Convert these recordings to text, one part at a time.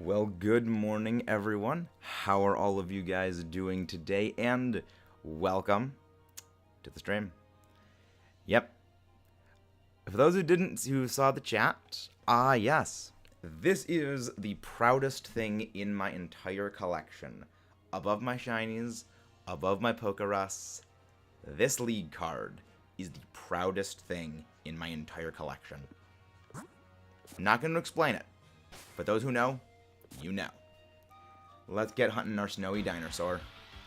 Well, good morning, everyone. How are all of you guys doing today? And welcome to the stream. Yep. For those who saw the chat, yes. This is the proudest thing in my entire collection. Above my shinies, above my Pokeruss, this league card is the proudest thing in my entire collection. I'm not going to explain it, but those who know, you know. Let's get hunting our snowy dinosaur.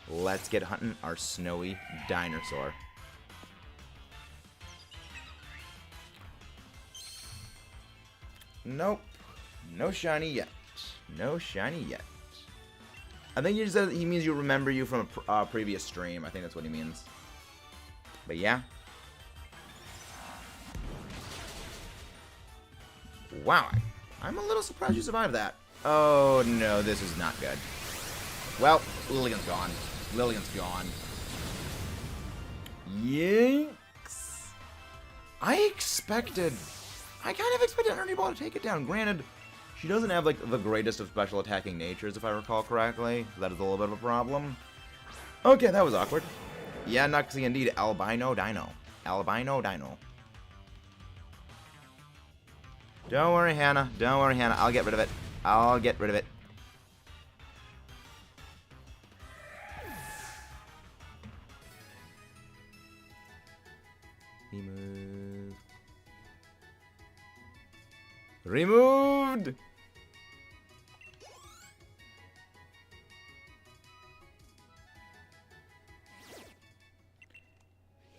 Let's get hunting our snowy dinosaur. Nope. No shiny yet. No shiny yet. I think he means you remember you from a previous stream. I think that's what he means. But yeah. Wow. I'm a little surprised you survived that. Oh no, this is not good. Well, Lilligant's gone. Lilligant's gone. Yikes. I kind of expected Ernie Ball to take it down. Granted, she doesn't have, like, the greatest of special attacking natures, if I recall correctly. That is a little bit of a problem. Okay, that was awkward. Yeah, Nuxie indeed. Albino Dino. Albino Dino. Don't worry, Hannah. Don't worry, Hannah. I'll get rid of it. I'll get rid of it. Remove. Removed!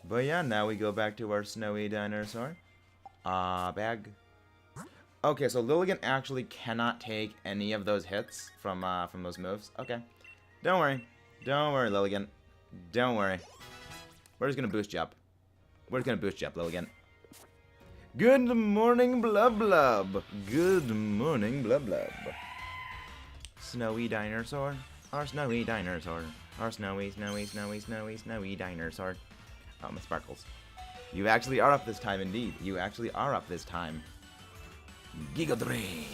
But yeah, now we go back to our snowy dinosaur. Bag. Okay, so Lilligant actually cannot take any of those hits from those moves. Okay. Don't worry. Don't worry, Lilligant. Don't worry. We're just gonna boost you up. We're just gonna boost you up, Lilligant. Good morning, Blub Blub. Good morning, Blub Blub. Snowy dinosaur. Our snowy dinosaur. Our snowy dinosaur. Oh, my sparkles. You actually are up this time, indeed. You actually are up this time. Giga Drain.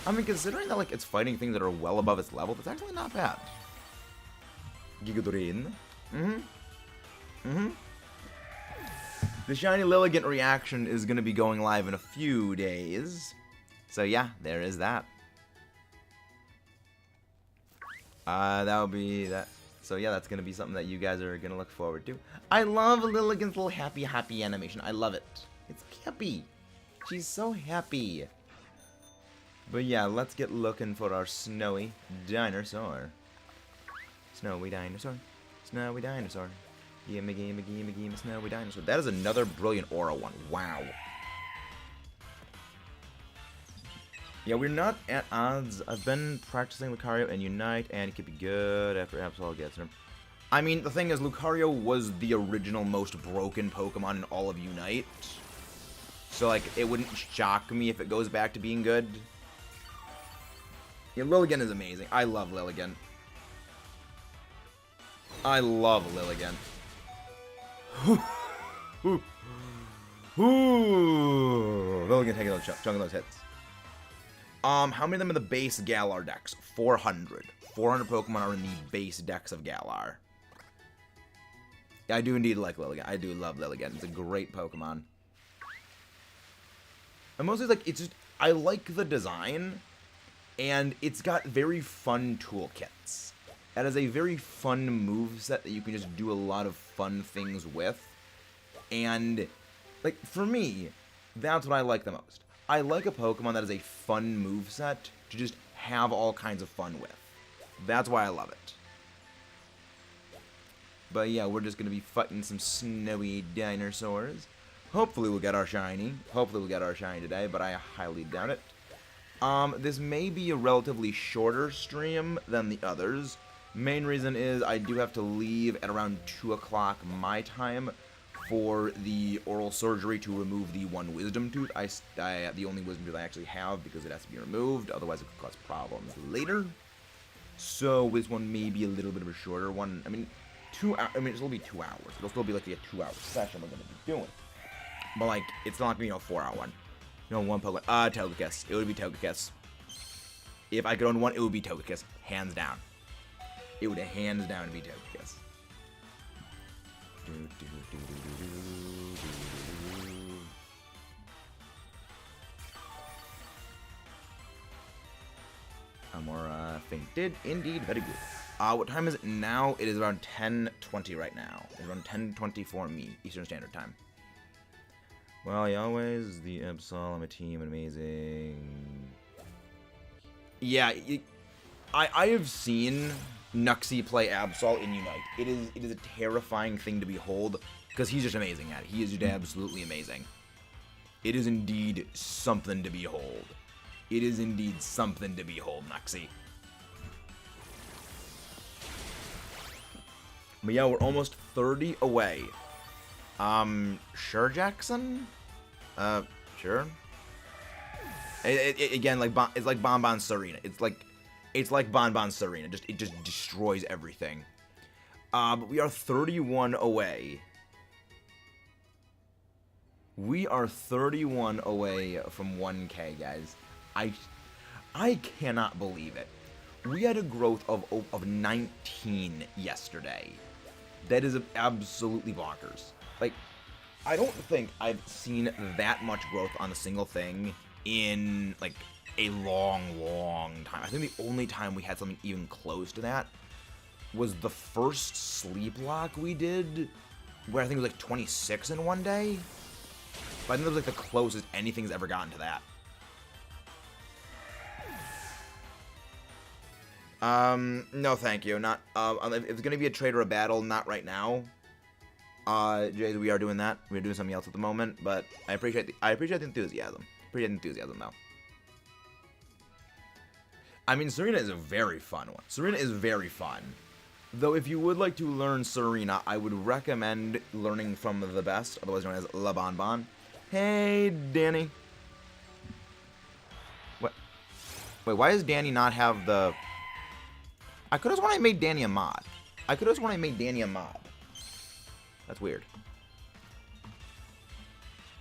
I mean, considering that, like, it's fighting things that are well above its level, that's actually not bad. Giga Drain. The shiny Lilligant reaction is going to be going live in a few days. So yeah, there is that. That'll be that. So yeah, that's going to be something that you guys are going to look forward to. I love Lilligant's little happy animation. I love it. It's happy. She's so happy. But yeah, let's get looking for our snowy dinosaur. Snowy dinosaur. Snowy dinosaur. Gimme, gimme, gimme, gimme, snowy dinosaur. That is another brilliant aura one. Wow. Yeah, we're not at odds. I've been practicing Lucario and Unite, and it could be good after Absol gets him. I mean, the thing is, Lucario was the original most broken Pokemon in all of Unite. So, like, it wouldn't shock me if it goes back to being good. Yeah, Lilligant is amazing. I love Lilligant. I love Lilligant. Lilligant taking those chunk of those hits. How many of them are the base Galar decks? 400. 400 Pokemon are in the base decks of Galar. Yeah, I do indeed like Lilligant. I do love Lilligant. It's a great Pokemon. And mostly, like, it's just, I like the design, and it's got very fun toolkits. It has a very fun moveset that you can just do a lot of fun things with. And, like, for me, that's what I like the most. I like a Pokemon that has a fun moveset to just have all kinds of fun with. That's why I love it. But yeah, we're just going to be fighting some snowy dinosaurs. Hopefully we'll get our shiny. Hopefully we'll get our shiny today, but I highly doubt it. This may be a relatively shorter stream than the others. Main reason is I do have to leave at around 2 o'clock my time for the oral surgery to remove the one wisdom tooth. The only wisdom tooth I actually have because it has to be removed. Otherwise it could cause problems later. So this one may be a little bit of a shorter one. I mean, it'll still be 2 hours. It'll still be like a 2-hour session we're going to be doing. But, like, it's not going to be, 4-hour one. One Pokemon. Togekiss. It would be Togekiss. If I could own one, it would be Togekiss. Hands down. It would hands down be Togekiss. Amaura fainted. Indeed, very good. What time is it now? It is around 10:20 right now. It's around 10:20 for me, Eastern Standard Time. Well, always the Absol, I'm a team, amazing. Yeah, I have seen Nuxie play Absol in Unite. It is a terrifying thing to behold, because he's just amazing at it. He is just absolutely amazing. It is indeed something to behold. It is indeed something to behold, Nuxie. But yeah, we're almost 30 away. Sure, Jackson? Sure. Again, like it's like Bonbon Serena. It's like Bonbon Serena. It just destroys everything. But we are 31 away. We are 31 away from 1K, guys. I cannot believe it. We had a growth of 19 yesterday. That is absolutely bonkers. Like, I don't think I've seen that much growth on a single thing in, like, a long, long time. I think the only time we had something even close to that was the first sleep lock we did, where I think it was like 26 in one day. But I think that was like the closest anything's ever gotten to that. No thank you. Not, if it's gonna be a trade or a battle, not right now. Jays, we are doing that. We're doing something else at the moment, but I appreciate the enthusiasm. Appreciate the enthusiasm, though. I mean, Serena is a very fun one. Serena is very fun. Though, if you would like to learn Serena, I would recommend learning from the best, otherwise known as La Bonbon. Hey, Danny. What? Wait, why does Danny not have the... I could have sworn I made Danny a mod. That's weird.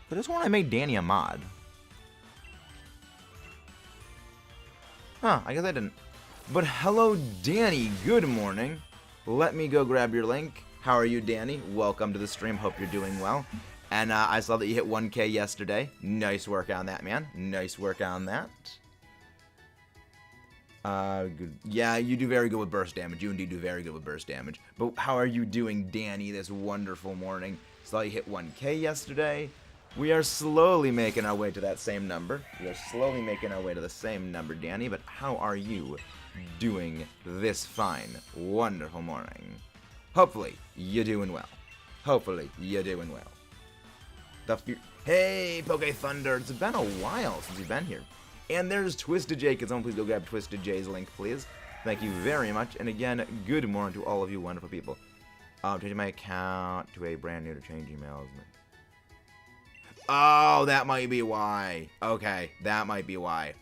Could have sworn I made Danny a mod. Huh, I guess I didn't. But hello, Danny. Good morning. Let me go grab your link. How are you, Danny? Welcome to the stream. Hope you're doing well. And I saw that you hit 1K yesterday. Nice work on that, man. Nice work on that. Good. Yeah, you do very good with burst damage. You indeed do very good with burst damage. But how are you doing, Danny, this wonderful morning? Saw you hit 1K yesterday. We are slowly making our way to that same number. We are slowly making our way to the same number, Danny. But how are you doing this fine, wonderful morning? Hopefully, you're doing well. Hopefully, you're doing well. Hey, Poke Thunder. It's been a while since you've been here. And there's Twisted J. Can someone please go grab Twisted J's link, please? Thank you very much. And again, good morning to all of you wonderful people. Changing my account to a brand new to change emails. Oh, that might be why. Okay, that might be why.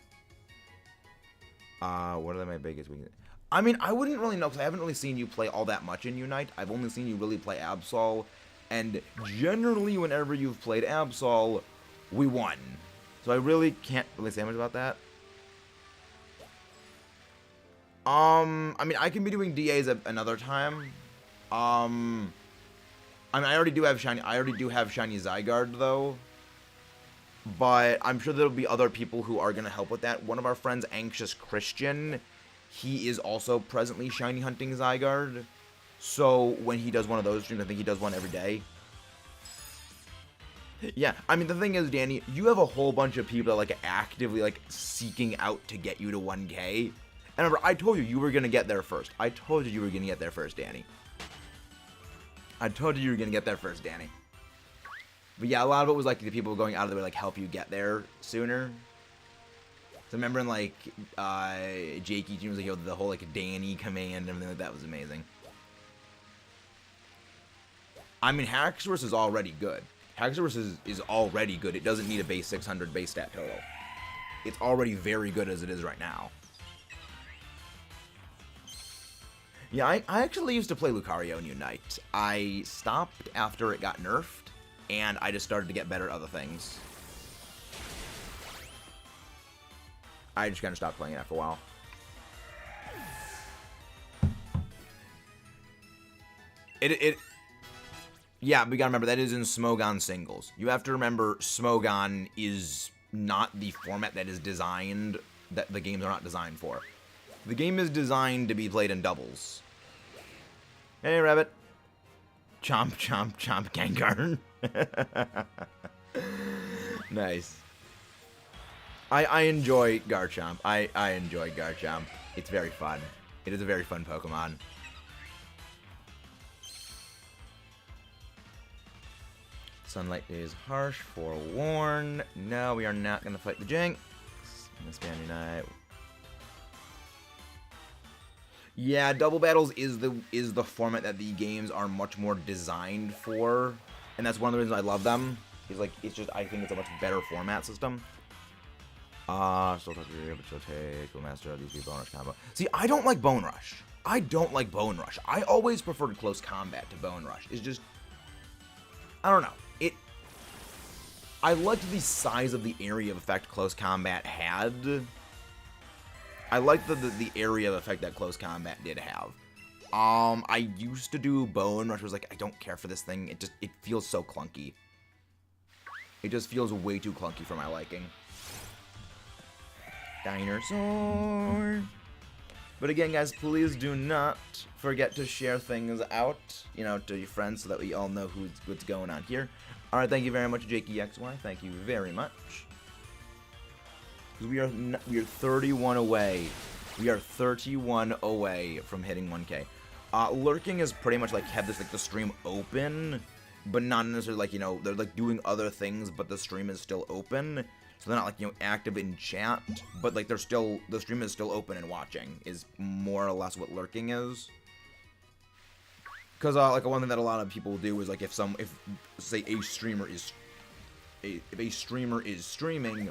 What are my biggest weaknesses? I mean, I wouldn't really know, because I haven't really seen you play all that much in Unite. I've only seen you really play Absol. And generally, whenever you've played Absol, we won. So I really can't really say much about that. I mean, I can be doing DAs another time. I mean, I already do have shiny Zygarde, though. But I'm sure there'll be other people who are going to help with that. One of our friends, Anxious Christian, he is also presently shiny hunting Zygarde. So when he does one of those streams, I think he does one every day. Yeah, I mean, the thing is, Danny, you have a whole bunch of people that, like, actively, like, seeking out to get you to 1K. And remember, I told you were going to get there first. I told you were going to get there first, Danny. I told you were going to get there first, Danny. But yeah, a lot of it was, like, the people going out of their way, like, help you get there sooner. So remember in, like, Jakey Jr. was, like, the whole, like, Danny command and everything like that was amazing. I mean, Haxorus is already good. Haxorus is already good. It doesn't need a base 600 base stat total. It's already very good as it is right now. Yeah, I actually used to play Lucario in Unite. I stopped after it got nerfed, and I just started to get better at other things. I just kind of stopped playing it after a while. Yeah, we gotta remember, that is in Smogon singles. You have to remember, Smogon is not the format that is designed, that the games are not designed for. The game is designed to be played in doubles. Hey, rabbit. Chomp, chomp, chomp, Gengar. Nice. I enjoy Garchomp. I enjoy Garchomp. It's very fun. It is a very fun Pokemon. Sunlight is harsh, forewarned. No, we are not going to fight the Jinx. Miss Bandy Knight. Yeah, double battles is the format that the games are much more designed for, and that's one of the reasons I love them. It's just, I think it's a much better format system. Still touch your but she'll take the master of these Bone Rush combo. See, I don't like Bone Rush. I don't like Bone Rush. I always preferred close combat to Bone Rush. It's just, I don't know. I liked the size of the area of effect close combat had. I liked the area of effect that close combat did have. I used to do Bone Rush. I was like, I don't care for this thing. It feels so clunky. It just feels way too clunky for my liking. Dinosaur. But again, guys, please do not forget to share things out, to your friends so that we all know what's going on here. All right, thank you very much, JakeXY. Thank you very much. We are 31 away. We are 31 away from hitting 1K. Lurking is pretty much have this the stream open, but not necessarily they're doing other things, but the stream is still open. So they're not active in chat, but the stream is still open and watching is more or less what lurking is. Because one thing that a lot of people do is if say a streamer is streaming,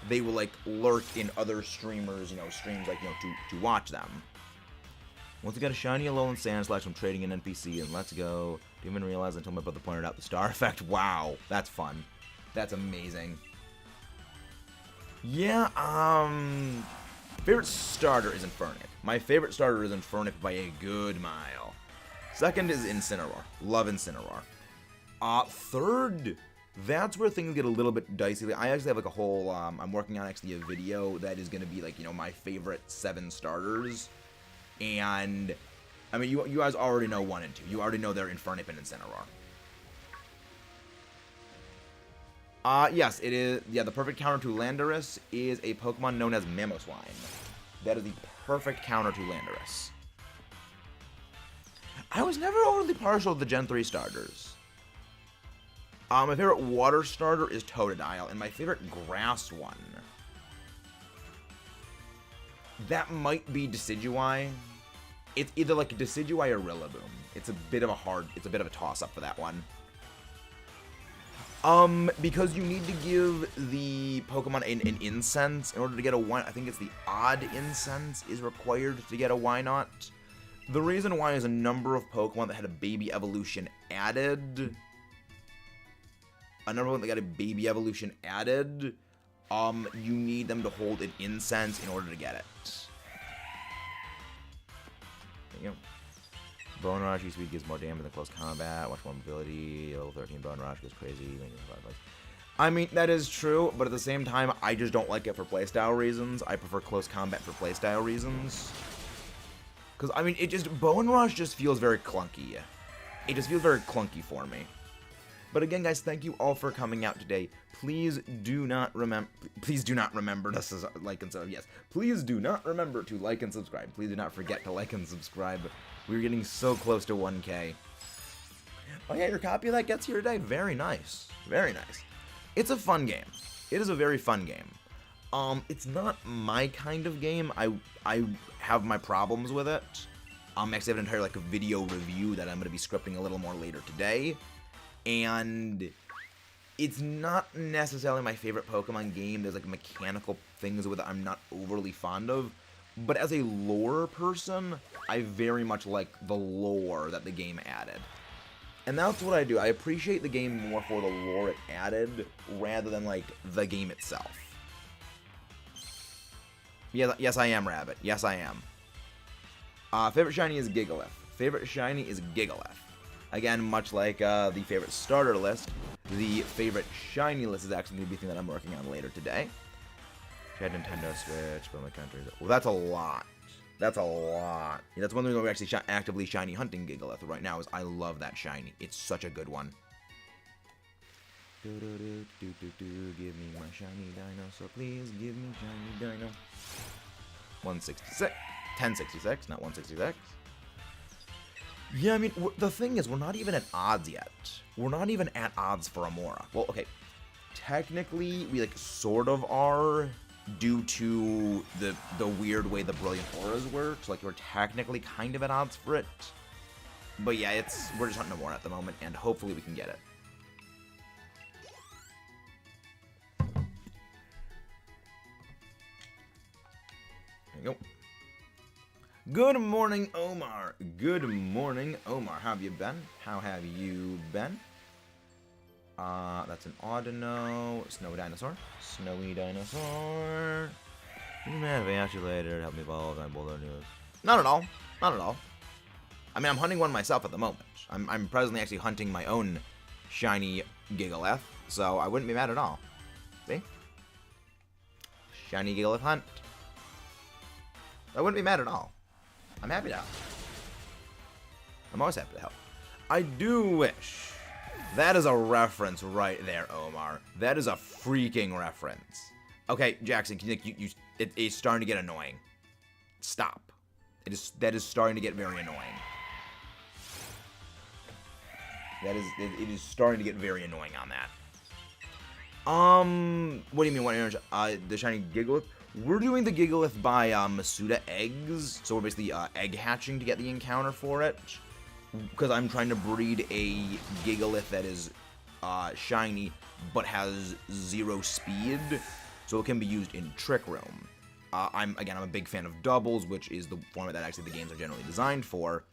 they will lurk in other streamers streams to watch them. Once I got a shiny Alolan Sandslash from trading an NPC, and let's go. Didn't even realize until my brother pointed out the star effect. Wow, that's fun. That's amazing. Yeah, favorite starter is Infernape. My favorite starter is Infernape by a good mile. Second is Incineroar. Love Incineroar. Third, that's where things get a little bit dicey. I actually have a whole, I'm working on actually a video that is going to be my favorite 7 starters. And, I mean, you guys already know 1 and 2. You already know they're Infernape and Incineroar. Yes, it is. Yeah, the perfect counter to Landorus is a Pokemon known as Mamoswine. That is the perfect counter to Landorus. I was never overly partial to the Gen 3 starters. My favorite water starter is Totodile, and my favorite grass one, that might be Decidueye. It's either Decidueye or Rillaboom. It's a bit of a toss-up for that one. Because you need to give the Pokemon an incense in order to get a I think it's the odd incense is required to get a Wynot. The reason why is a number of Pokemon that had a baby evolution added. You need them to hold an incense in order to get it. There you go. Bone Rush speed gives more damage than close combat. Much more mobility. Level 13 Bone Rush goes crazy. I mean, that is true, but at the same time, I just don't like it for playstyle reasons. I prefer close combat for playstyle reasons. Because, I mean, Bone Rush just feels very clunky. It just feels very clunky for me. But again, guys, thank you all for coming out today. Please do not remember this is like and subscribe. Yes, please do not remember to like and subscribe. Please do not forget to like and subscribe. We're getting so close to 1K. Oh yeah, your copy of that gets here today. Very nice. Very nice. It's a fun game. It is a very fun game. It's not my kind of game. I have my problems with it. Actually, I have an entire a video review that I'm going to be scripting a little more later today. And it's not necessarily my favorite Pokemon game. There's mechanical things with it I'm not overly fond of. But as a lore person, I very much like the lore that the game added. And that's what I do. I appreciate the game more for the lore it added rather than the game itself. Yeah, yes, I am, Rabbit. Yes, I am. Favorite shiny is Gigalith. Again, much like the favorite starter list, the favorite shiny list is actually going to be the thing that I'm working on later today. Shed Nintendo Switch, but my country. Well, that's a lot. That's a lot. Yeah, that's one thing we're actually actively shiny hunting Gigalith right now is I love that shiny. It's such a good one. Give me my shiny dinosaur, please give me shiny dino. 166. 1066, not 166. Yeah, I mean, the thing is, we're not even at odds yet. We're not even at odds for Amaura. Well, okay. Technically, we, like, sort of are, due to the weird way the Brilliant Auras work. So, like, we're technically kind of at odds for it. But yeah, we're just hunting Amaura at the moment, and hopefully we can get it. There you go. Good morning, Omar. Good morning, Omar. How have you been? How have you been? That's an Audino. Snowy Dinosaur. Snowy Dinosaur. Man, if I ask you later to help me evolve, I will news. Not at all. Not at all. I mean, I'm hunting one myself at the moment. I'm presently actually hunting my own shiny Gigalith, so I wouldn't be mad at all. See? Shiny Gigalith hunt. I wouldn't be mad at all. I'm happy to help. I'm always happy to help. I do wish. That is a reference right there, Omar. That is a freaking reference. Okay, Jackson, it's starting to get annoying. Stop. That is starting to get very annoying. It is starting to get very annoying on that. What do you mean? The shiny Gigalith? We're doing the Gigalith by Masuda eggs, so we're basically egg hatching to get the encounter for it. Because I'm trying to breed a Gigalith that is shiny, but has 0 speed, so it can be used in Trick Room. I'm a big fan of doubles, which is the format that actually the games are generally designed for,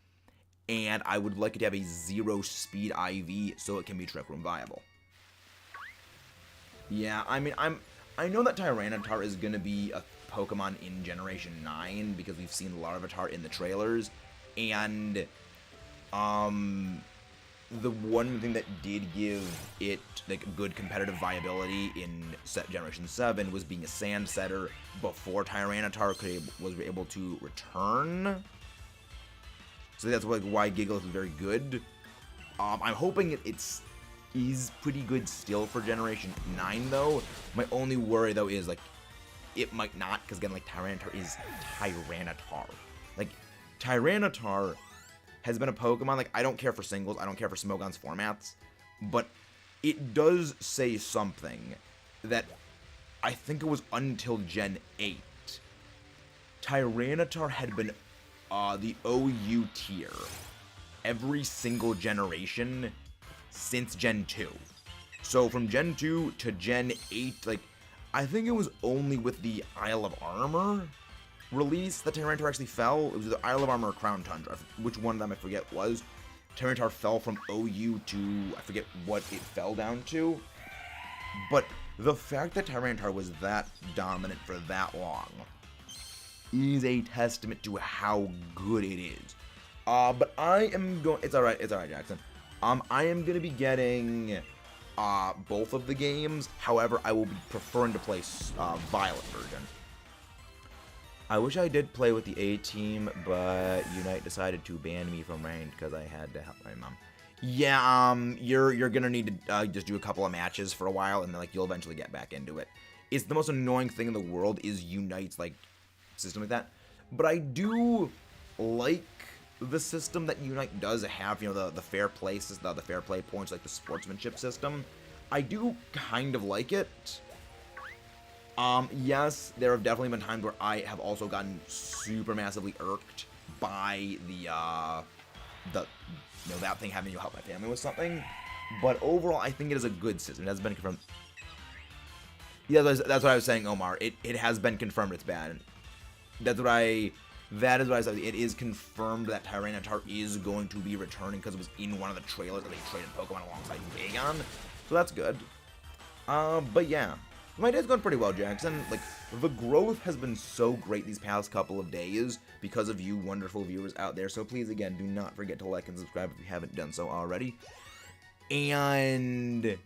and I would like it to have a 0 speed IV, so it can be Trick Room viable. Yeah, I mean, I know that Tyranitar is going to be a Pokemon in Generation 9 because we've seen Larvitar in the trailers, and the one thing that did give it like good competitive viability in Generation 7 was being a Sand Setter before Tyranitar was able to return. So that's why Gigalith is very good. I'm hoping it's pretty good still for Generation 9, though. My only worry, though, is, like, it might not, because, again, like, Tyranitar is Tyranitar. Like, Tyranitar has been a Pokemon, like, I don't care for singles, I don't care for Smogon's formats, but it does say something that I think it was until Gen 8. Tyranitar had been the OU tier every single generation since Gen 2. So from Gen 2 to Gen 8, like, I think it was only with the Isle of Armor release that Tyranitar actually fell. It was the Isle of Armor or Crown Tundra. Which one of them I forget was. Tyranitar fell from OU to, I forget what it fell down to. But the fact that Tyranitar was that dominant for that long is a testament to how good it is. But I am going... It's alright, Jackson. I am going to be getting both of the games. However, I will be preferring to play Violet version. I wish I did play with the A-Team, but Unite decided to ban me from ranked because I had to help my mom. Yeah, you're going to need to just do a couple of matches for a while, and then, like, you'll eventually get back into it. It's the most annoying thing in the world is Unite's, like, system like that. But I do like the system that Unite does have, you know, the fair play system, the fair play points, like the sportsmanship system. I do kind of like it. Yes, there have definitely been times where I have also gotten super massively irked by the that thing having to help my family with something. But overall, I think it is a good system. It has been confirmed. Yeah, that's what I was saying, Omar. It has been confirmed it's bad. That is what I said. It is confirmed that Tyranitar is going to be returning because it was in one of the trailers that they traded Pokemon alongside Vagon. So that's good. But yeah. My day's going pretty well, Jackson. Like, the growth has been so great these past couple of days because of you wonderful viewers out there. So please, again, do not forget to like and subscribe if you haven't done so already. And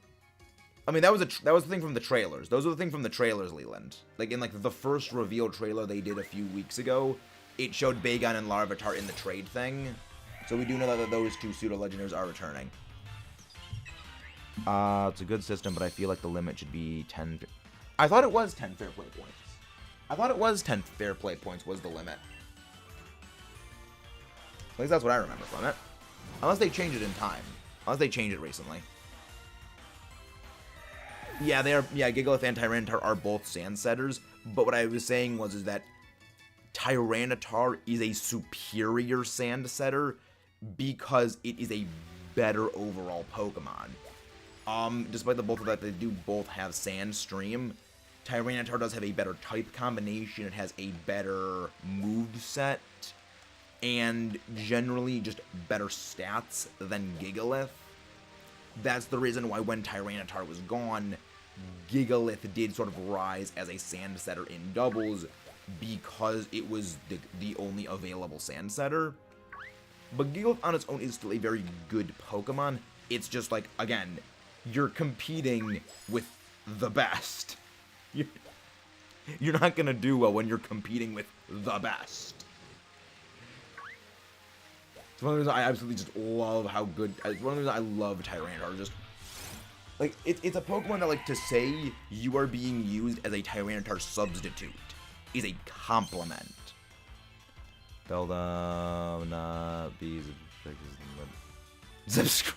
I mean, that was the thing from the trailers. Those are the thing from the trailers, Leland. Like, in, like, the first reveal trailer they did a few weeks ago, it showed Bagon and Larvitar in the trade thing. So we do know that those two pseudo-legendaries are returning. It's a good system, but I feel like the limit should be 10... I thought it was 10 fair play points. I thought it was 10 fair play points was the limit. At least that's what I remember from it. Unless they changed it in time. Unless they changed it recently. Yeah, they are. Yeah, Gigalith and Tyranitar are both sand setters. But what I was saying was that Tyranitar is a superior sand setter because it is a better overall Pokemon. Despite the both of that, they do both have Sand Stream. Tyranitar does have a better type combination. It has a better move set, and generally just better stats than Gigalith. That's the reason why when Tyranitar was gone, Gigalith did sort of rise as a sand setter in doubles because it was the only available sand setter. But Gigalith on its own is still a very good Pokemon. It's just like, again, you're competing with the best. You're not gonna do well when you're competing with the best. It's one of the reasons I absolutely just love how good. It's one of the reasons I love Tyranitar. Just like it's a Pokemon that, like, to say you are being used as a Tyranitar substitute is a compliment. Tell them not be subscribers.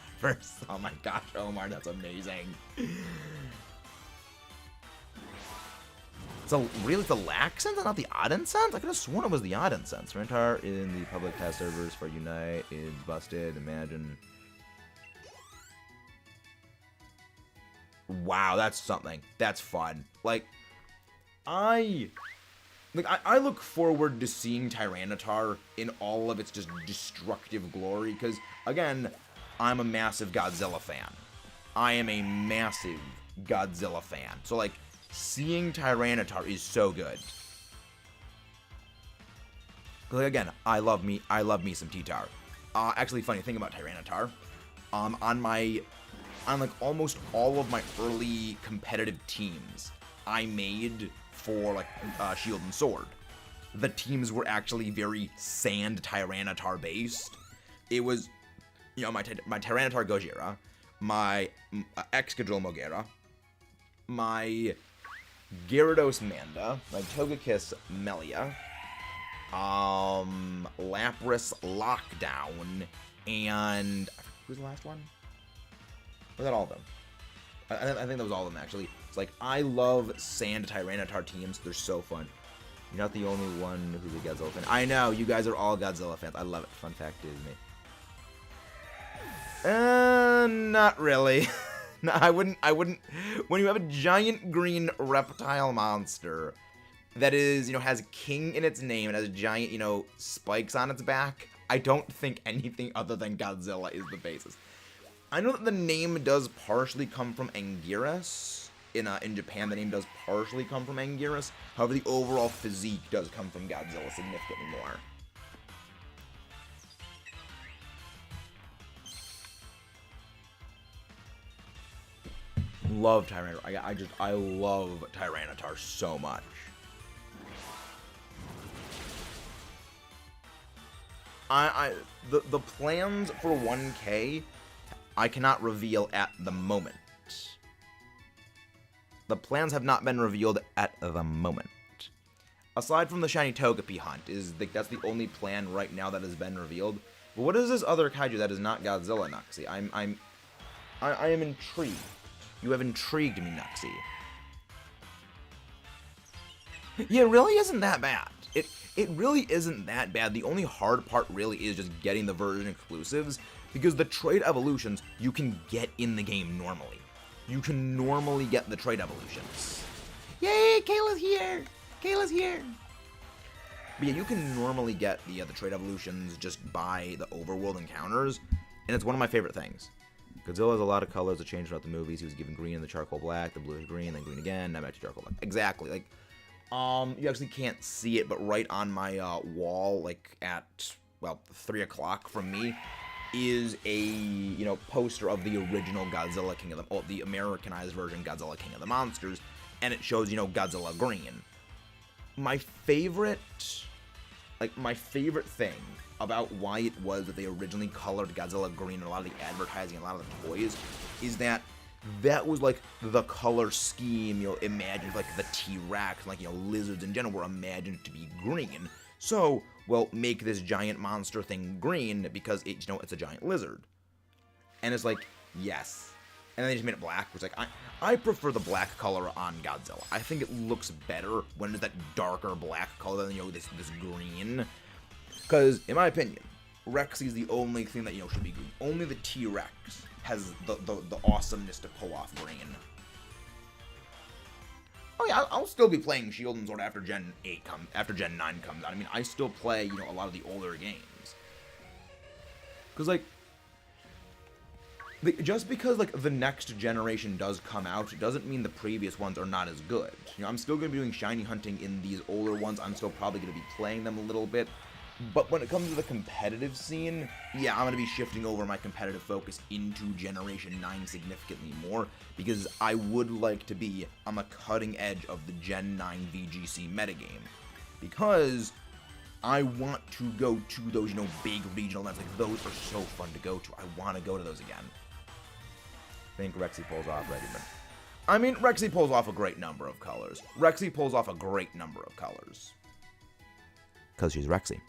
Oh my gosh, Omar, that's amazing. So really, the Laxens and not the Oddinsons? I could have sworn it was the Oddinsons. Tyranitar in the public test servers for Unite is busted. Imagine. Wow, that's something. That's fun. Like, I look forward to seeing Tyranitar in all of its just destructive glory, because, again, I'm a massive Godzilla fan. I am a massive Godzilla fan. So, like, seeing Tyranitar is so good. Like, again, I love me some T-Tar. Actually, funny thing about Tyranitar, on like almost all of my early competitive teams, I made for like Shield and Sword. The teams were actually very sand Tyranitar based. It was, you know, my Tyranitar Gojira, my Excadrill Mogera, my Gyarados Manda, my Togekiss Melia, Lapras Lockdown, and who's the last one? Was that all of them? I think that was all of them, actually. It's like, I love sand Tyranitar teams. They're so fun. You're not the only one who's a Godzilla fan. I know, you guys are all Godzilla fans. I love it. Fun fact is me. Not really. No, I wouldn't. When you have a giant green reptile monster that is, you know, has king in its name and has giant, you know, spikes on its back, I don't think anything other than Godzilla is the basis. I know that the name does partially come from Anguirus. In Japan, the name does partially come from Anguirus. However, the overall physique does come from Godzilla significantly more. Love Tyranitar. I love Tyranitar so much. The plans for 1K I cannot reveal at the moment. The plans have not been revealed at the moment. Aside from the shiny Togepi hunt, that's the only plan right now that has been revealed. But what is this other kaiju that is not Godzilla, Nuxie? I am intrigued. You have intrigued me, Nuxie. Yeah, it really isn't that bad. It really isn't that bad. The only hard part really is just getting the version exclusives, because the trade evolutions you can get in the game normally. You can normally get the trade evolutions. Yay, Kayla's here! Kayla's here! But yeah, you can normally get the trade evolutions just by the overworld encounters, and it's one of my favorite things. Godzilla has a lot of colors that change throughout the movies. He was given green in the charcoal black, the bluish green, then green again, now back to charcoal black. Exactly. Like, you actually can't see it, but right on my wall, like at, well, 3 o'clock from me, is a, poster of the original Godzilla King of the Americanized version Godzilla King of the Monsters, and it shows, Godzilla green. My favorite thing about why it was that they originally colored Godzilla green in a lot of the advertising and a lot of the toys is that was like the color scheme, imagined, like the T-Rex, like, lizards in general were imagined to be green. So, well, make this giant monster thing green because it, it's a giant lizard. And it's like, yes. And then they just made it black, which, like, I prefer the black color on Godzilla. I think it looks better when it's that darker black color than, this green. Because, in my opinion, Rexy's the only thing that, should be green. Only the T-Rex has the awesomeness to pull off green. Oh yeah, I'll still be playing Shield and Sword after Gen 9 comes out. I mean, I still play, a lot of the older games. Because, like, just because, like, the next generation does come out, doesn't mean the previous ones are not as good. I'm still going to be doing shiny hunting in these older ones. I'm still probably going to be playing them a little bit. But when it comes to the competitive scene, yeah, I'm going to be shifting over my competitive focus into Generation 9 significantly more, because I would like to be on the cutting edge of the Gen 9 VGC metagame. Because I want to go to those, big regional events. Like, those are so fun to go to. I want to go to those again. I think Rexy pulls off Regiman. I mean, Rexy pulls off a great number of colors. Rexy pulls off a great number of colors. Because she's Rexy.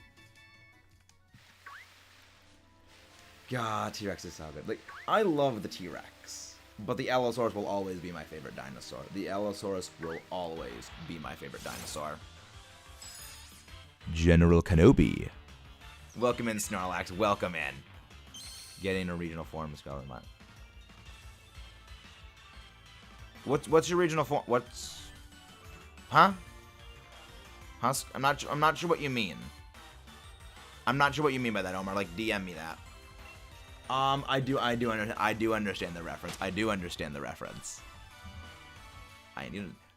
God, T-Rex is so good. Like, I love the T-Rex, but the Allosaurus will always be my favorite dinosaur. The Allosaurus will always be my favorite dinosaur. General Kenobi. Welcome in, Snorlax. Welcome in. Getting a regional form, spelling mine. What's your regional form? What's? Huh? Huh? I'm not sure what you mean. I'm not sure what you mean by that, Omar. Like, DM me that. I do understand the reference. I do understand the reference.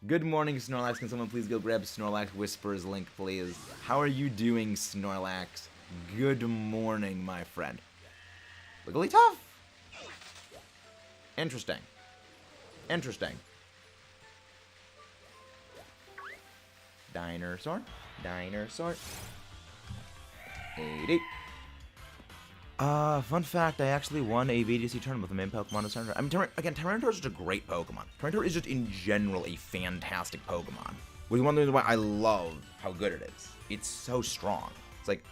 Good morning, Snorlax. Can someone please go grab Snorlax Whisper's link, please? How are you doing, Snorlax? Good morning, my friend. Wigglytuff? Interesting. Interesting. Dinosaur. Dinosaur. 80. Fun fact, I actually won a VGC tournament with the main Pokemon is Tyranitar. I mean, again, Tyranitar is just a great Pokemon. Tyranitar is just, in general, a fantastic Pokemon. Which is one of the reasons why I love how good it is. It's so strong. It's like,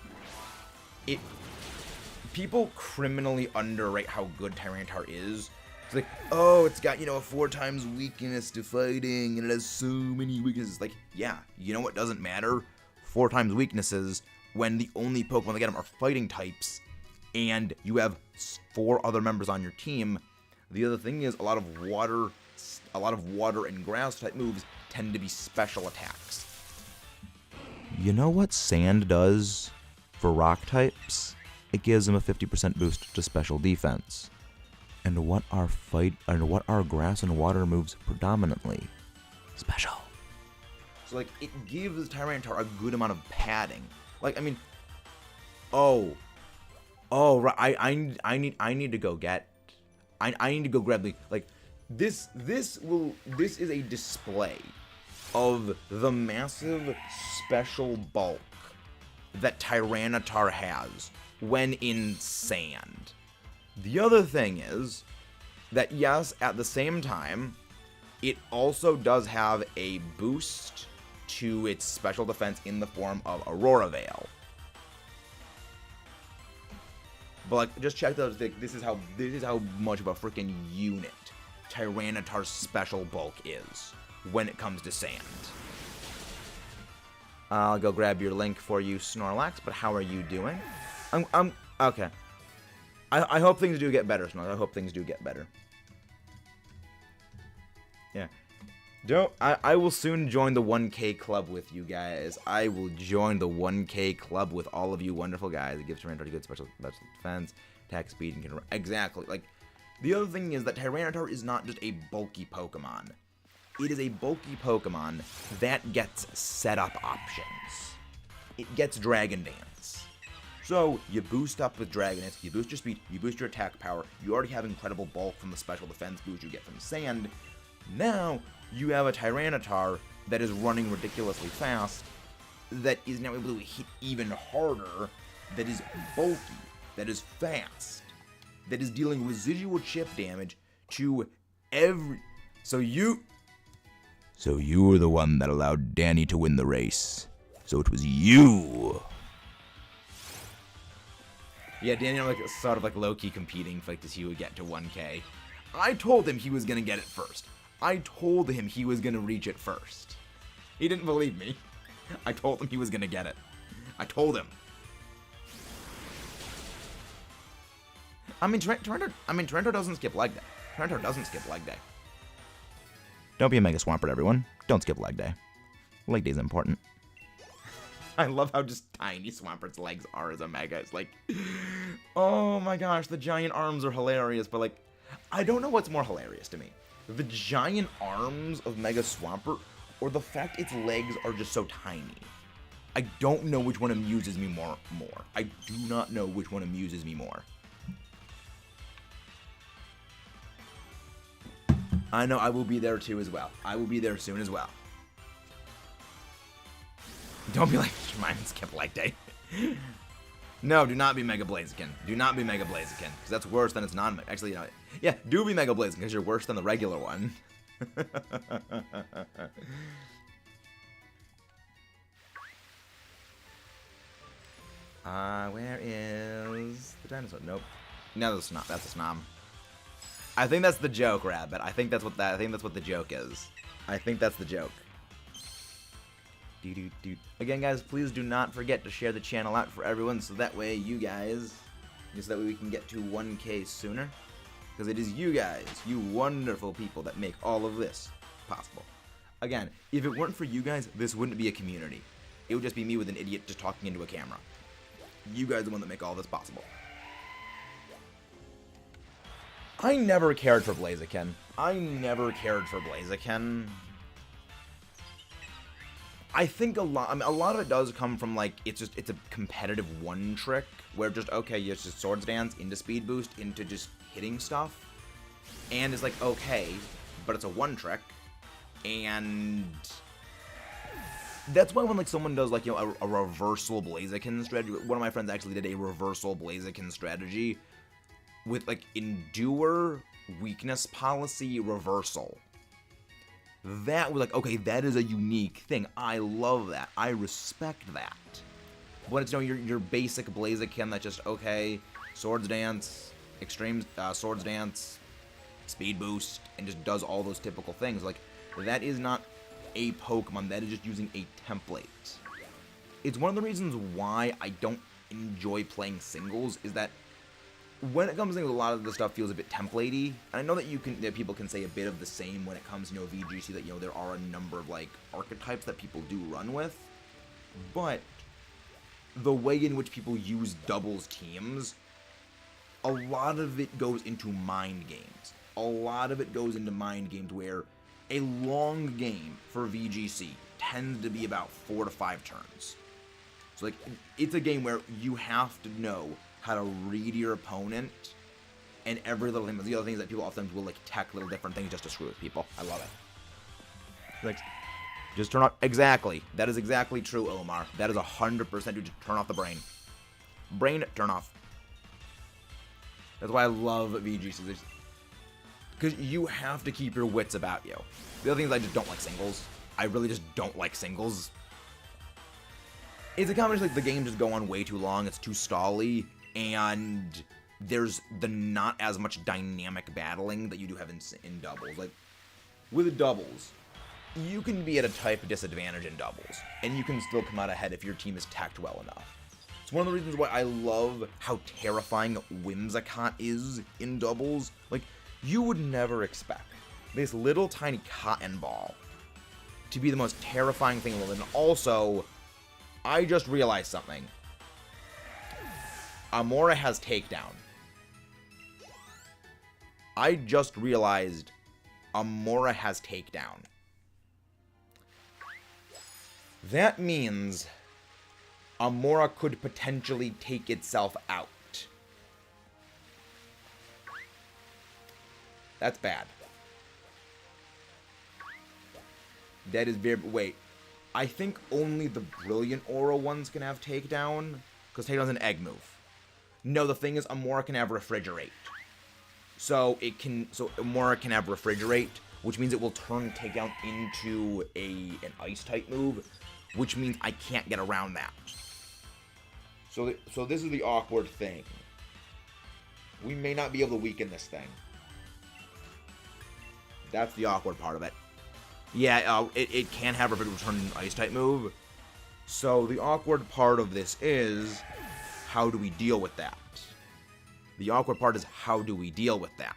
people criminally underrate how good Tyranitar is. It's like, oh, it's got, a 4 times weakness to fighting, and it has so many weaknesses. Like, yeah, you know what doesn't matter? 4 times weaknesses when the only Pokemon that get them are fighting types, and you have 4 other members on your team. The other thing is a lot of water and grass type moves tend to be special attacks. You know what sand does for rock types? It gives them a 50% boost to special defense. And what are grass and water moves predominantly? Special. So, like, it gives Tyranitar a good amount of padding. Like, I mean, right. I need to go get. I need to go grab the, like, this is a display of the massive special bulk that Tyranitar has when in sand. The other thing is that, yes, at the same time, it also does have a boost to its special defense in the form of Aurora Veil. But, like, just check those. This is how much of a freaking unit Tyranitar's special bulk is when it comes to sand. I'll go grab your link for you, Snorlax. But how are you doing? I'm okay. I hope things do get better, Snorlax. I hope things do get better. Yeah. I will soon join the 1K club with you guys. I will join the 1K club with all of you wonderful guys. It gives Tyranitar good special defense, attack speed, and can exactly, like, The other thing is that Tyranitar is not just a bulky Pokemon. It is a bulky Pokemon that gets setup options. It gets Dragon Dance. So, you boost up with Dragon Dance, you boost your speed, you boost your attack power, you already have incredible bulk from the special defense boost you get from Sand. Now, you have a Tyranitar that is running ridiculously fast, that is now able to hit even harder, that is bulky, that is fast, that is dealing residual chip damage to every... So you were the one that allowed Danny to win the race. So it was you. Yeah, Daniel like sort of like low-key competing for like this he would get to 1K. I told him he was gonna get it first. I told him he was gonna reach it first. He didn't believe me. I told him he was gonna get it. I told him. I mean, Tyranitar doesn't skip leg day. Tyranitar doesn't skip leg day. Don't be a Mega Swampert, everyone. Don't skip leg day. Leg day is important. I love how just tiny Swampert's legs are as a Mega. It's like, oh my gosh, the giant arms are hilarious, but like, I don't know what's more hilarious to me. The giant arms of Mega Swampert, or the fact its legs are just so tiny. I don't know which one amuses me more. I do not know which one amuses me more. I know I will be there too as well. I will be there soon as well. Don't be like Jemima and skip leg day. No, do not be Mega Blaziken. Do not be Mega Blaziken, because that's worse than its non-Mega. Actually, you know, yeah, do be Mega Blaziken, because you're worse than the regular one. Where is the dinosaur? Nope. No, that's not. That's a Snom. I think that's the joke, Rabbit. I think that's what the joke is. I think that's the joke. Again, guys, please do not forget to share the channel out for everyone, so that way you guys, so that way we can get to 1K sooner. Because it is you guys, you wonderful people, that make all of this possible. Again, if it weren't for you guys, this wouldn't be a community. It would just be me with an idiot just talking into a camera. You guys are the one that make all this possible. I never cared for Blaziken. I think a lot of it does come from, like, it's a competitive one trick, where just, okay, you just Swords Dance into Speed Boost, into just hitting stuff, and it's like, okay, but it's a one trick, and that's why when, like, someone does, like, you know, a reversal Blaziken strategy, one of my friends actually did a reversal Blaziken strategy with, like, Endure, Weakness Policy, Reversal. That was like, okay, that is a unique thing. I love that. I respect that. When it's, you know, your basic Blaziken that just, okay, Swords Dance, Extreme Swords Dance, Speed Boost, and just does all those typical things. Like, that is not a Pokemon. That is just using a template. It's one of the reasons why I don't enjoy playing singles, is that when it comes to things, a lot of the stuff feels a bit templatey. And I know that people can say a bit of the same when it comes to, you know, VGC, that, you know, there are a number of, like, archetypes that people do run with. But the way in which people use doubles teams, a lot of it goes into mind games. A lot of it goes into mind games where a long game for VGC tends to be about 4 to 5 turns. So, like, it's a game where you have to know how to read your opponent, and every little thing. The other things that people often will, like, tech little different things just to screw with people. I love it. Like, just turn off. Exactly. That is exactly true, Omar. That is 100% to just turn off the brain. Brain, turn off. That's why I love VGC. Because you have to keep your wits about you. The other thing is I just don't like singles. I really just don't like singles. It's a combination, like, the game just go on way too long. It's too stally. And there's the not as much dynamic battling that you do have in doubles. Like, with doubles, you can be at a type disadvantage in doubles, and you can still come out ahead if your team is teched well enough. It's one of the reasons why I love how terrifying Whimsicott is in doubles. Like, you would never expect this little tiny cotton ball to be the most terrifying thing in the world. And also, I just realized something. Amaura has takedown. I just realized Amaura has takedown. That means Amaura could potentially take itself out. That's bad. That is very... Wait. I think only the Brilliant Aura ones can have takedown. Because takedown's an egg move. No, the thing is, Amaura can have refrigerate. So Amaura can have refrigerate, which means it will turn takedown into an ice type move, which means I can't get around that. So this is the awkward thing. We may not be able to weaken this thing. That's the awkward part of it. Yeah, it can have refrigerate turn into an ice type move. So the awkward part of this is, how do we deal with that? The awkward part is, how do we deal with that?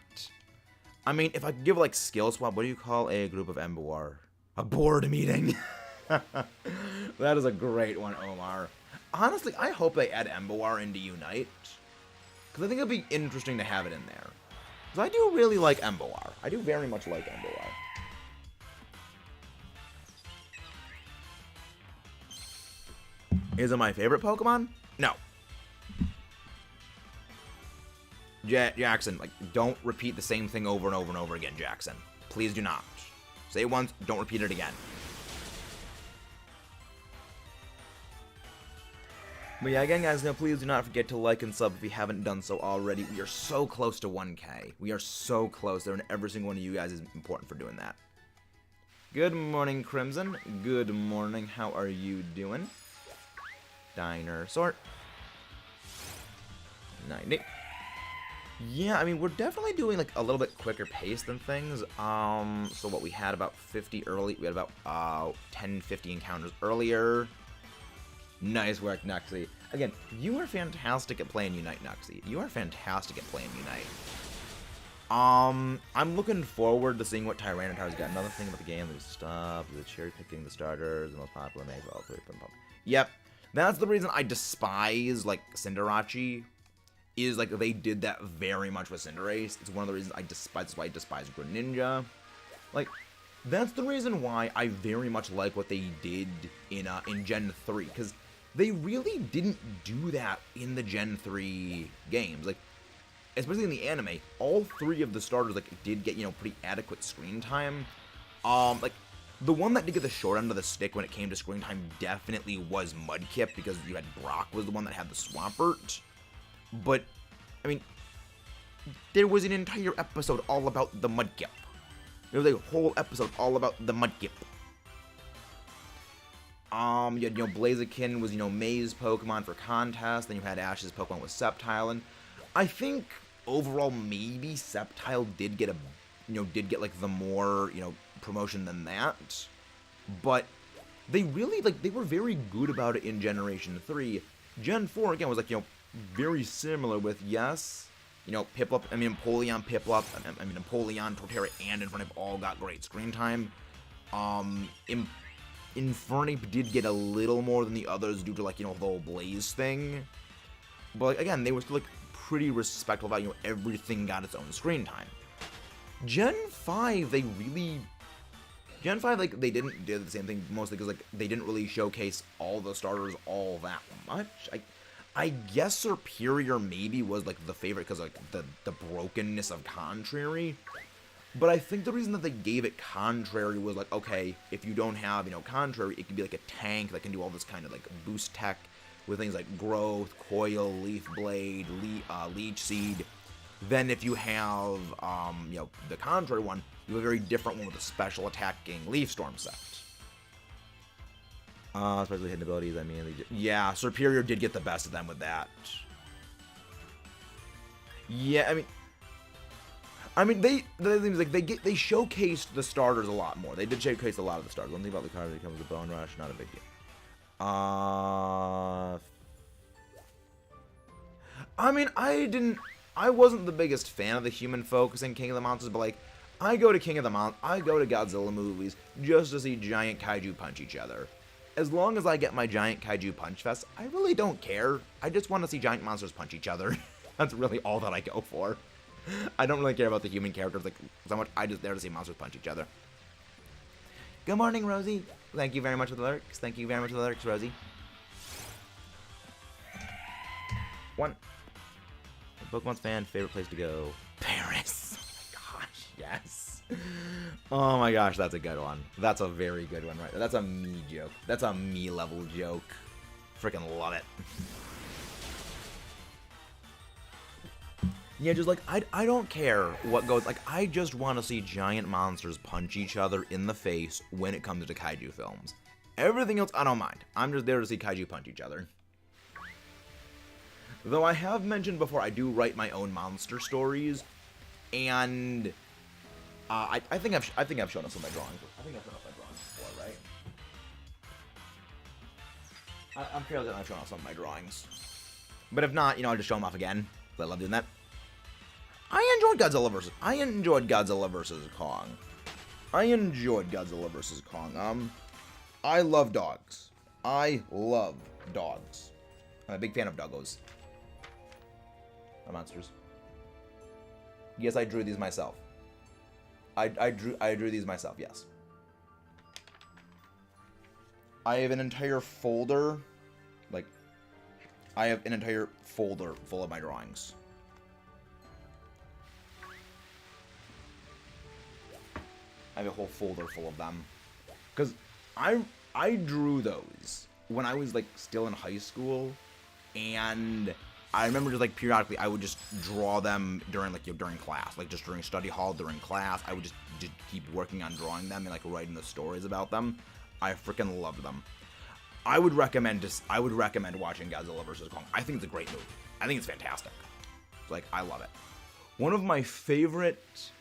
I mean, if I could give, like, skill swap, what do you call a group of Amaura? A board meeting. That is a great one, Omar. Honestly, I hope they add Amaura into Unite. Because I think it'd be interesting to have it in there. Because I do really like Amaura. I do very much like Amaura. Is it my favorite Pokemon? No. Jackson, like, don't repeat the same thing over and over and over again, Jackson. Please do not. Say it once, don't repeat it again. But yeah, again, guys, please do not forget to like and sub if you haven't done so already. We are so close to 1K. We are so close there, and every single one of you guys is important for doing that. Good morning, Crimson. Good morning. How are you doing? Diner sort. 90. Yeah, I mean, we're definitely doing, like, a little bit quicker pace than things. So what we had about 50 early. We had about 10, 50 encounters earlier. Nice work, Nuxie. Again, you are fantastic at playing Unite, Nuxie. You are fantastic at playing Unite. I'm looking forward to seeing what Tyranitar's got. Another thing about the game, there's stuff, the cherry picking the starters, the most popular make all three. Yep. That's the reason I despise, like, Cinderace. Is, like, they did that very much with Cinderace. It's one of the reasons I despise, that's why I despise Greninja. Like, that's the reason why I very much like what they did in Gen 3. Because they really didn't do that in the Gen 3 games. Like, especially in the anime, all three of the starters, like, did get, you know, pretty adequate screen time. Like, the one that did get the short end of the stick when it came to screen time definitely was Mudkip, because you had Brock was the one that had the Swampert. But, I mean, there was an entire episode all about the Mudkip. There was a whole episode all about the Mudkip. You had, you know, Blaziken was, you know, May's Pokemon for contest. Then you had Ash's Pokemon with Sceptile. And I think, overall, maybe Sceptile did get like, the more, you know, promotion than that. But they really, like, they were very good about it in Generation 3. Gen 4, again, was, like, you know, very similar with, yes, you know, Piplup, I mean, Empoleon, Piplup, I mean, Empoleon, Torterra, and Infernape all got great screen time. Infernape did get a little more than the others due to, like, you know, the whole Blaze thing. But, like, again, they were still, like, pretty respectful about, you know, everything got its own screen time. Gen 5, they didn't do the same thing, mostly because, like, they didn't really showcase all the starters all that much. I guess Superior maybe was, like, the favorite because, like, the brokenness of Contrary. But I think the reason that they gave it Contrary was, like, okay, if you don't have, you know, Contrary, it could be, like, a tank that can do all this kind of, like, boost tech with things like Growth, Coil, Leaf Blade, Leech Seed. Then if you have, you know, the Contrary one, you have a very different one with a special attacking Leaf Storm set. Especially hidden abilities, I mean, yeah, Superior did get the best of them with that. Yeah, I mean, they showcased the starters a lot more. They did showcase a lot of the starters. One thing about the card becomes a Bone Rush, not a big deal. I mean, I wasn't the biggest fan of the human focus in King of the Monsters, but, like, I go to Godzilla movies just to see giant kaiju punch each other. As long as I get my giant kaiju punch fest, I really don't care. I just want to see giant monsters punch each other. That's really all that I go for. I don't really care about the human characters like so much. I just there to see monsters punch each other. Good morning, Rosie. Thank you very much for the lurks. Thank you very much for the lurks, Rosie. One. Pokemon's fan, favorite place to go? Paris. Oh my gosh, yes. Oh my gosh, that's a good one. That's a very good one right there. That's a me joke. That's a me level joke. Freaking love it. Yeah, just like, I don't care what goes, like, I just want to see giant monsters punch each other in the face when it comes to kaiju films. Everything else, I don't mind. I'm just there to see kaiju punch each other. Though I have mentioned before, I do write my own monster stories, and I think I've shown us some of my drawings. I think I've shown us my drawings before, right? I'm fairly certain I've shown off some of my drawings. But if not, you know, I'll just show them off again. I love doing that. I enjoyed Godzilla vs. Kong. I love dogs. I love dogs. I'm a big fan of doggos. Monsters. Yes, I drew these myself. I drew these myself, yes. I have an entire folder, like, I have an entire folder full of my drawings. I have a whole folder full of them. Because I drew those when I was, like, still in high school, and I remember just, like, periodically I would just draw them during, like, during class. Like, just during study hall, during class, I would just keep working on drawing them and, like, writing the stories about them. I freaking loved them. I would recommend watching Godzilla vs. Kong. I think it's a great movie. I think it's fantastic. Like, I love it. One of my favorite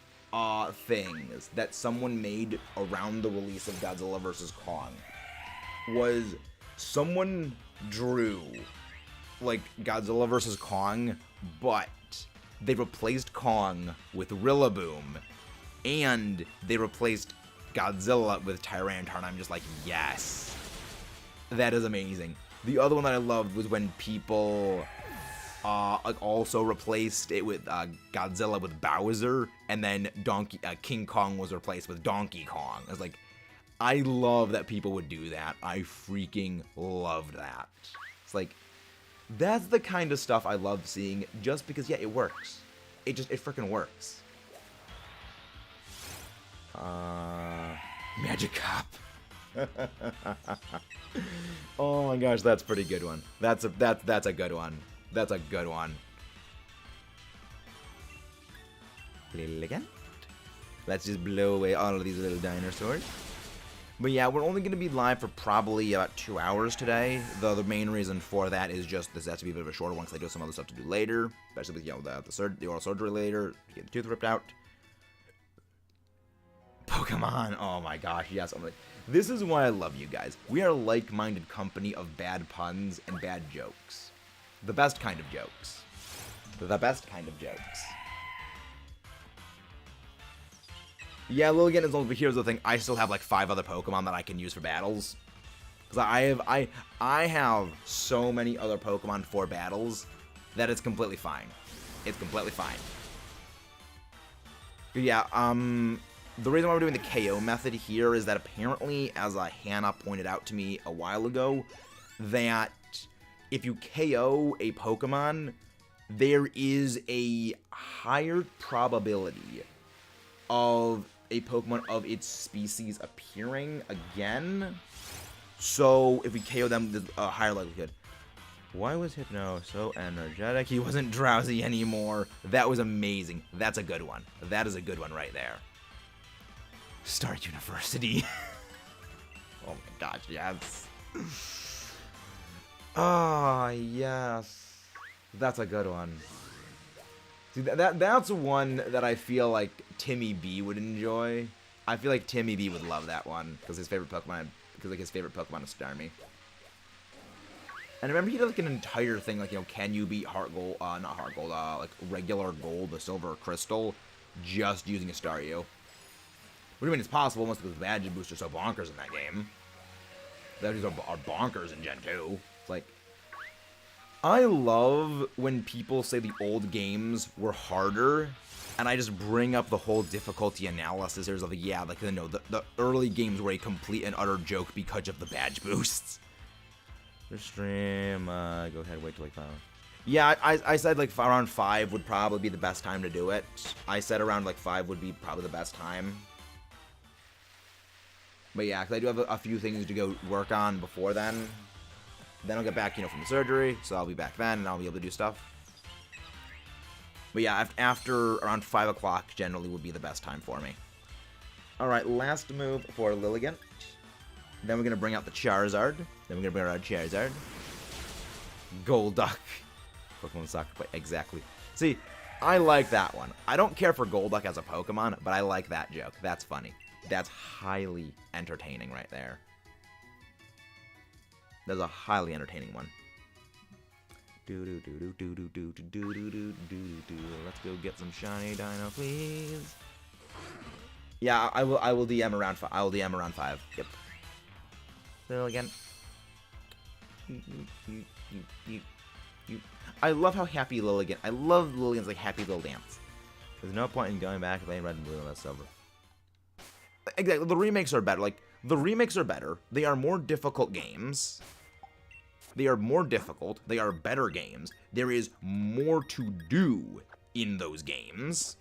things that someone made around the release of Godzilla vs. Kong was someone drew, like, Godzilla vs. Kong, but they replaced Kong with Rillaboom, and they replaced Godzilla with Tyranitar, and I'm just like, yes. That is amazing. The other one that I loved was when people like also replaced it with Godzilla with Bowser, and then King Kong was replaced with Donkey Kong. I was like, I love that people would do that. I freaking loved that. It's like, that's the kind of stuff I love seeing, just because, yeah, it works. It freaking works. Magikarp. Oh my gosh, that's a pretty good one. That's a good one. That's a good one. Elegant. Let's just blow away all of these little dinosaurs. But yeah, we're only going to be live for probably about 2 hours today. Though the main reason for that is just this has to be a bit of a shorter one because I do have some other stuff to do later, especially with, you know, the oral surgery later, to get the tooth ripped out. Pokemon. Oh my gosh, yes. I'm like, this is why I love you guys. We are a like-minded company of bad puns and bad jokes. The best kind of jokes. The best kind of jokes. Yeah, Lilligan is over. Here's the thing. I still have like 5 other Pokemon that I can use for battles. Because I have so many other Pokemon for battles that it's completely fine. It's completely fine. But yeah, the reason why we're doing the KO method here is that apparently, as Hannah pointed out to me a while ago, that if you KO a Pokemon, there is a higher probability of a Pokemon of its species appearing again. So if we KO them, there's a higher likelihood. Why was Hypno so energetic? He wasn't drowsy anymore. That was amazing. That's a good one. That is a good one right there. Star University. Oh my gosh, yes. Oh, yes. That's a good one. See, that's one that I feel like Timmy B would enjoy. I feel like Timmy B would love that one because his favorite Pokemon is Starmie. And remember he did like an entire thing like, you know, can you beat Heart Gold, not Heart Gold, like regular Gold, the Silver or Crystal, just using a Staryu. What do you mean it's possible? Must because the badge boosts are so bonkers in that game. The badges are bonkers in Gen 2. It's like, I love when people say the old games were harder, and I just bring up the whole difficulty analysis. There's like, yeah, like, the early games were a complete and utter joke because of the badge boosts. Your stream, go ahead, wait till like 5. Yeah, I said like around 5 would probably be the best time to do it. I said around like 5 would be probably the best time. But yeah, because I do have a few things to go work on before then. Then I'll get back, from the surgery, so I'll be back then, and I'll be able to do stuff. But yeah, after around 5 o'clock generally would be the best time for me. Alright, last move for Lilligant. Then we're going to bring out the Charizard. Then we're going to bring out Charizard. Golduck. Pokemon Soccer Play, exactly. See, I like that one. I don't care for Golduck as a Pokemon, but I like that joke. That's funny. That's highly entertaining right there. That's a highly entertaining one. Let's go get some shiny Dino, please. Yeah, I will DM around 5. I will DM around 5. Yep. So again. I love how happy Lilligant. I love Lilligant's like happy little dance. There's no point in going back and playing red and blue unless silver. Exactly. The remakes are better. Like, the remakes are better. They are more difficult games. They are more difficult. They are better games. There is more to do in those games.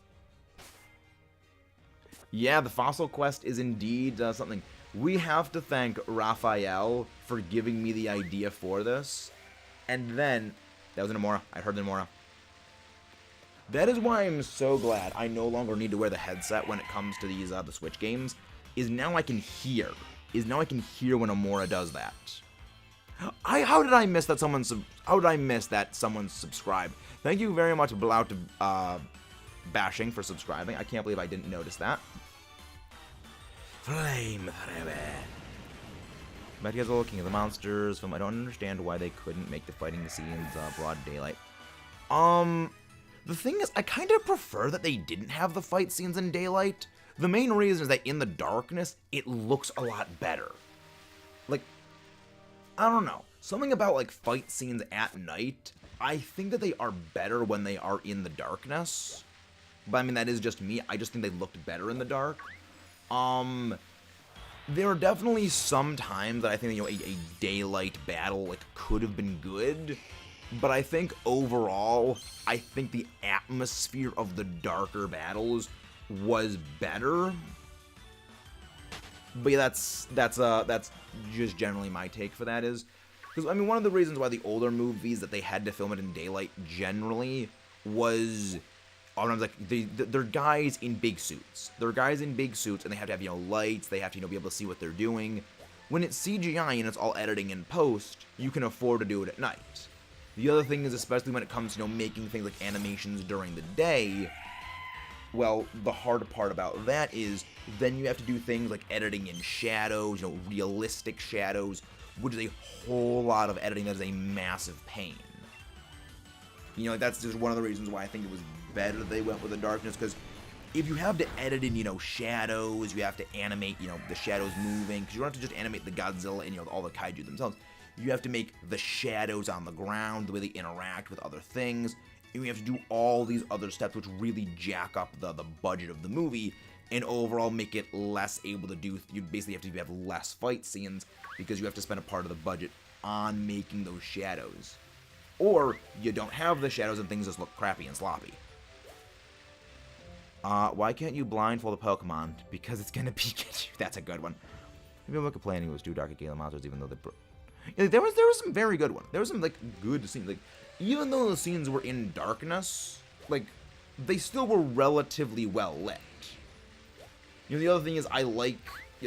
Yeah, the Fossil Quest is indeed something. We have to thank Raphael for giving me the idea for this. And then, that was an Amaura. I heard the Amaura. That is why I'm so glad I no longer need to wear the headset when it comes to these the Switch games. Is now I can hear. When Amaura does that. How did I miss that someone subscribed? Thank you very much, Blout Bashing, for subscribing. I can't believe I didn't notice that. Flame forever. But you guys are looking at the monsters film. I don't understand why they couldn't make the fighting scenes broad daylight. The thing is, I kind of prefer that they didn't have the fight scenes in daylight. The main reason is that in the darkness, it looks a lot better. Like, I don't know. Something about, like, fight scenes at night, I think that they are better when they are in the darkness. But, I mean, that is just me. I just think they looked better in the dark. There are definitely some times that I think, a daylight battle, like, could have been good. But I think overall, I think the atmosphere of the darker battles was better. But yeah, that's just generally my take for that is, because I mean, one of the reasons why the older movies that they had to film it in daylight generally was, like they're guys in big suits. They're guys in big suits, and they have to have lights. They have to be able to see what they're doing. When it's CGI and it's all editing in post, you can afford to do it at night. The other thing is, especially when it comes to making things like animations during the day, well, the hard part about that is then you have to do things like editing in shadows, realistic shadows, which is a whole lot of editing that is a massive pain. That's just one of the reasons why I think it was better that they went with the darkness, because if you have to edit in, shadows, you have to animate, the shadows moving, because you don't have to just animate the Godzilla and, all the kaiju themselves. You have to make the shadows on the ground, the way they interact with other things, and we have to do all these other steps which really jack up the budget of the movie, and overall make it less able to do. You basically have to have less fight scenes, because you have to spend a part of the budget on making those shadows. Or, you don't have the shadows and things just look crappy and sloppy. Why can't you blindfold a Pokemon? Because it's gonna peek at you. That's a good one. Maybe I'm complaining it was too dark at Gala Monsters, even though they... Yeah, there was some very good ones. There was some, good scenes. Even though the scenes were in darkness, they still were relatively well lit. The other thing is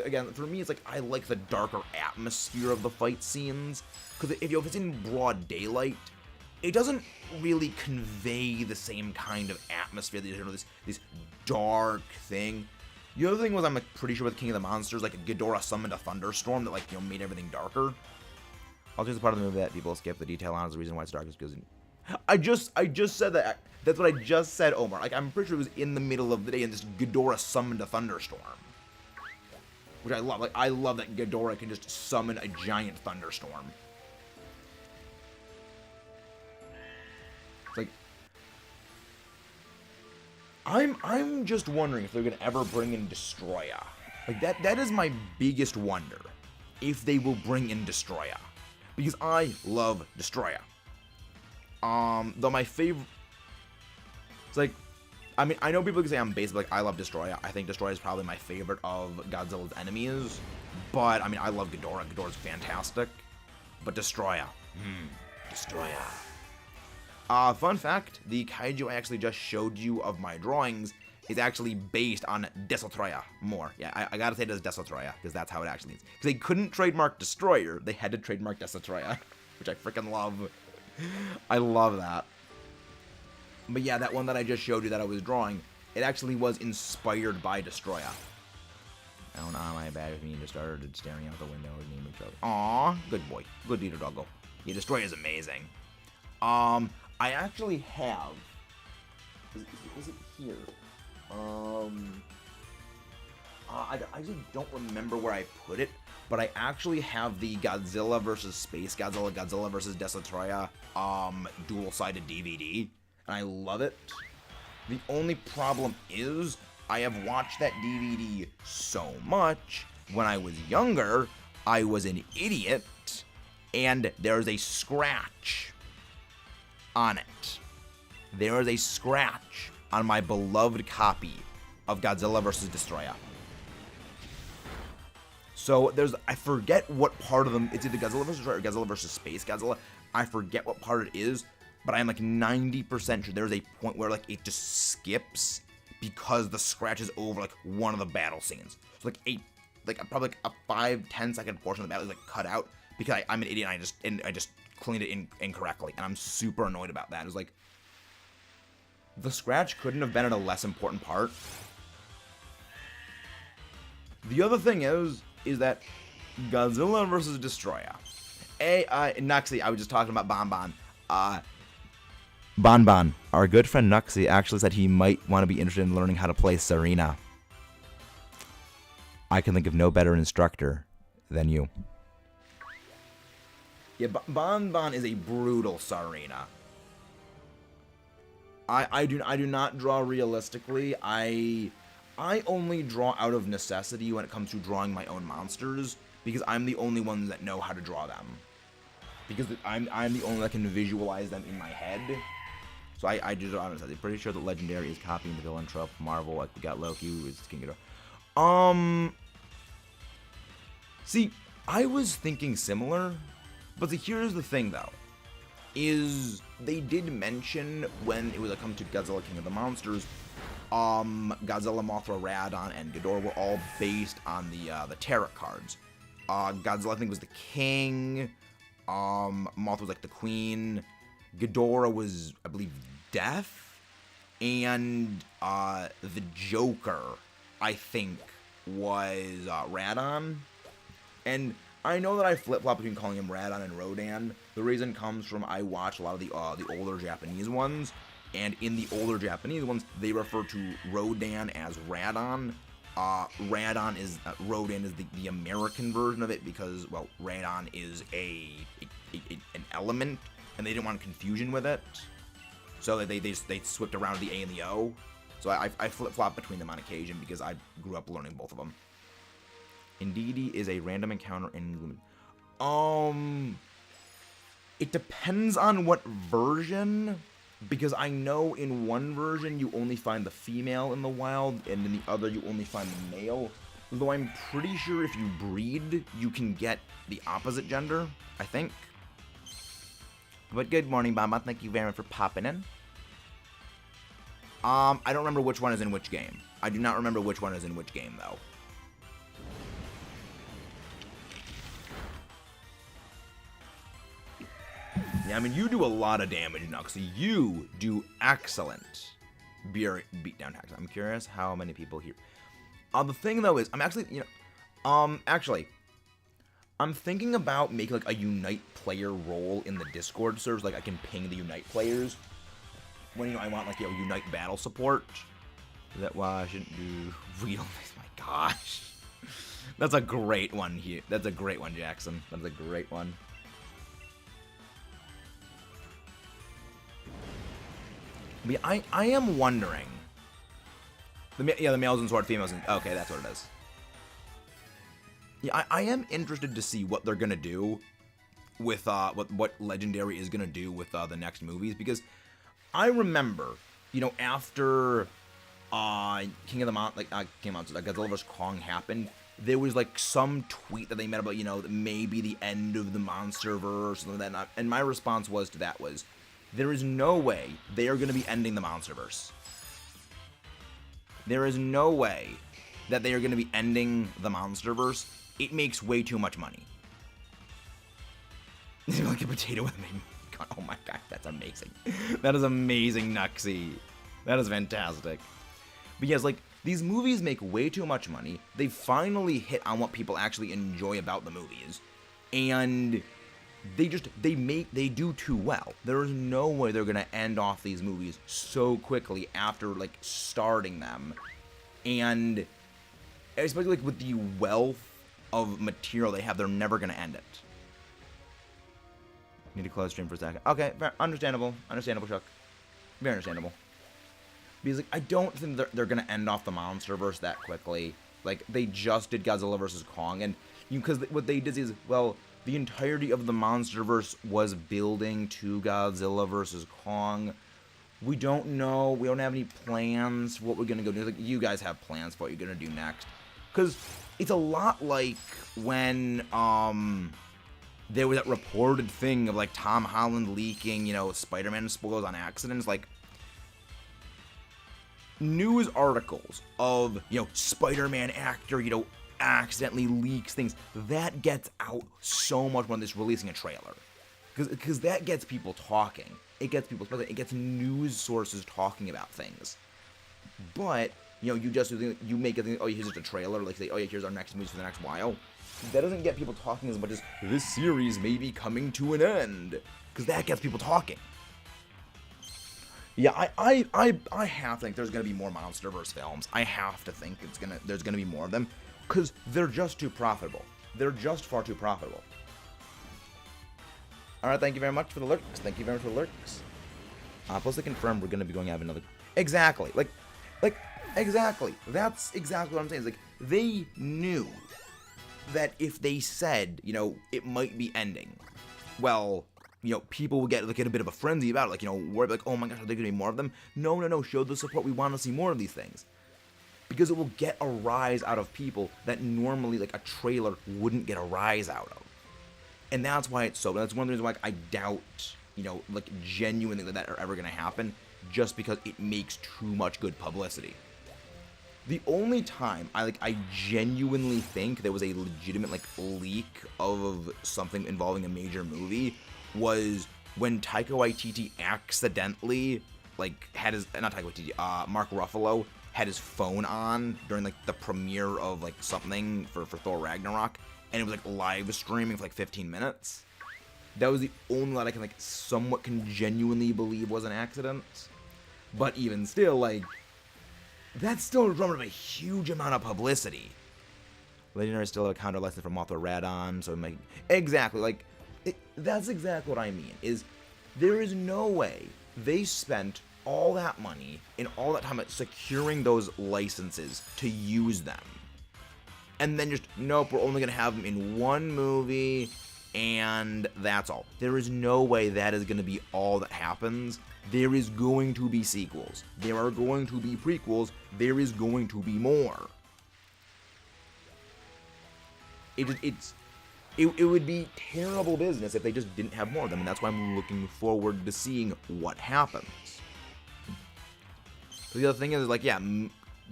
again, for me, it's I like the darker atmosphere of the fight scenes. Because if it's in broad daylight, it doesn't really convey the same kind of atmosphere. This dark thing. The other thing was, I'm pretty sure with King of the Monsters, Ghidorah summoned a thunderstorm that made everything darker. Also, the part of the movie that people skip the detail on is the reason why it's dark is because I just said that. That's what I just said, Omar. I'm pretty sure it was in the middle of the day and this Ghidorah summoned a thunderstorm. Which I love. I love that Ghidorah can just summon a giant thunderstorm. It's I'm just wondering if they're gonna ever bring in Destroya. Like that is my biggest wonder. If they will bring in Destroya. Because I love Destroya. Though my favorite, it's like, I mean, I know people can say I'm basic, but like, I love Destroya. I think Destroya is probably my favorite of Godzilla's enemies. But, I mean, I love Ghidorah. Ghidorah's fantastic. But Destroya. Destroya. Fun fact, the kaiju I actually just showed you of my drawings is actually based on Destroya more. Yeah, I gotta say it as Destroya, because that's how it actually is. Because they couldn't trademark Destroyer, they had to trademark Destroya, which I freaking love. I love that. But yeah, that one that I just showed you that I was drawing, it actually was inspired by Destroya. I don't know how my bad if me just started staring out the window and naming each other. Aww, good boy. Good leader doggo. Yeah, Destroya is amazing. I actually have... Is it here? I actually don't remember where I put it, but I actually have the Godzilla vs. Space Godzilla, Godzilla vs. Destroya, dual-sided DVD, and I love it. The only problem is, I have watched that DVD so much, when I was younger, I was an idiot, and there's a scratch on it. There is a scratch on my beloved copy of Godzilla vs. Destroya. So there's, I forget what part of them, it's either Godzilla vs. Destroya or Godzilla vs. Space Godzilla. I forget what part it is, but I'm like 90% sure there's a point where like it just skips because the scratch is over like one of the battle scenes. So like probably like a 5-10 second portion of the battle is like cut out because I'm an idiot and I just cleaned it in incorrectly, and I'm super annoyed about that. It was like, the scratch couldn't have been at a less important part. The other thing is that Godzilla vs. Destroya. Nuxie, I was just talking about Bon. Bon, our good friend Nuxie actually said he might want to be interested in learning how to play Serena. I can think of no better instructor than you. Yeah, Bon is a brutal Serena. I do not draw realistically. I only draw out of necessity when it comes to drawing my own monsters, because I'm the only one that know how to draw them. Because I'm the only one that can visualize them in my head. So I do draw out of necessity. Pretty sure that Legendary is copying the villain trope. Marvel, like we got Loki, who is King Ghidorah. See, I was thinking similar, but see, here's the thing though. Is they did mention when it was come to Godzilla King of the Monsters, Godzilla, Mothra, Radon, and Ghidorah were all based on the tarot cards. Godzilla, I think, was the king. Mothra was like the queen. Ghidorah was, I believe, death, and the Joker, I think, was Radon. And I know that I flip-flop between calling him Radon and Rodan. The reason comes from I watch a lot of the older Japanese ones, and in the older Japanese ones, they refer to Rodan as Radon. Rodan is the American version of it because, well, Radon is an element, and they didn't want confusion with it, so they swapped around the A and the O. So I flip-flop between them on occasion because I grew up learning both of them. Indeedee is a random encounter in Lumen. It depends on what version, because I know in one version you only find the female in the wild, and in the other you only find the male. Though I'm pretty sure if you breed, you can get the opposite gender, I think. But good morning, Bamba. Thank you very much for popping in. I don't remember which one is in which game. I do not remember which one is in which game, though. Yeah, I mean, you do a lot of damage, Nuxie. You do excellent beatdown attacks. I'm curious how many people here. The thing, though, is I'm actually, I'm thinking about making, like, a Unite player role in the Discord servers. Like, I can ping the Unite players when, I want, like, Unite battle support. Is that why I shouldn't do real? My gosh. That's a great one here. That's a great one, Jackson. That's a great one. But I am wondering The males in sword, females in... Okay, that's what it is. Yeah, I am interested to see what they're gonna do with, what Legendary is gonna do with, the next movies, because I remember, you know, after, King of the Mountain, Godzilla vs. Kong happened, there was, like, some tweet that they made about, you know, maybe the end of the MonsterVerse, or something like that, and my response was to that was, there is no way they are gonna be ending the MonsterVerse. There is no way that they are going to be ending the MonsterVerse. It makes way too much money. Like a potato with me. God, oh my god, that's amazing. That is amazing, Nuxie. That is fantastic. But yes, like, these movies make way too much money. They finally hit on what people actually enjoy about the movies. And they do too well. There is no way they're gonna end off these movies so quickly after, like, starting them. And especially, like, with the wealth of material they have, they're never gonna end it. Need to close stream for a second. Okay, fair, understandable, Chuck. Very understandable. Because, like, I don't think they're gonna end off the MonsterVerse that quickly. Like, they just did Godzilla vs. Kong, and because what they did is, well, the entirety of the MonsterVerse was building to Godzilla vs. Kong. We don't know. We don't have any plans for what we're going to go do. Like, you guys have plans for what you're going to do next. Because it's a lot like when there was that reported thing of, like, Tom Holland leaking, you know, Spider-Man spoilers on accidents. Like, news articles of, you know, Spider-Man actor, you know, accidentally leaks things, that gets out so much more than just releasing a trailer, because that gets people talking. It gets news sources talking about things. But, you know, you make it think, oh, here's just a trailer, like, say, oh yeah, here's our next movie for the next while. That doesn't get people talking as much as this series may be coming to an end, because that gets people talking. Yeah, I have to think there's gonna be more MonsterVerse films. I have to think there's gonna be more of them. Because they're just too profitable. They're just far too profitable. Alright, thank you very much for the lurks. Thank you very much for the lurks. Plus they confirmed we're going to be going to have another... Exactly. Like, exactly. That's exactly what I'm saying. It's like, they knew that if they said, you know, it might be ending, well, you know, people will get a bit of a frenzy about it. Like, you know, we're like, oh my gosh, are there going to be more of them? No. Show the support. We want to see more of these things. Because it will get a rise out of people that normally, like, a trailer wouldn't get a rise out of. And that's why it's so... That's one of the reasons why I doubt, you know, like, genuinely that are ever going to happen, just because it makes too much good publicity. The only time I genuinely think there was a legitimate, like, leak of something involving a major movie was when Taika Waititi accidentally, like, had his... Not Taika Waititi, Mark Ruffalo had his phone on during, like, the premiere of, like, something for Thor Ragnarok, and it was, like, live streaming for, like, 15 minutes. That was the only one I can, like, somewhat can genuinely believe was an accident. But even still, like, that's still running a huge amount of publicity. Legendary is still a counter lesson for Mothra Radon, so like, exactly, like, that's exactly what I mean, is there is no way they spent all that money and all that time at securing those licenses to use them. And then just, nope, we're only going to have them in one movie, and that's all. There is no way that is going to be all that happens. There is going to be sequels. There are going to be prequels. There is going to be more. It would be terrible business if they just didn't have more of them, and that's why I'm looking forward to seeing what happens. So the other thing is, like, yeah,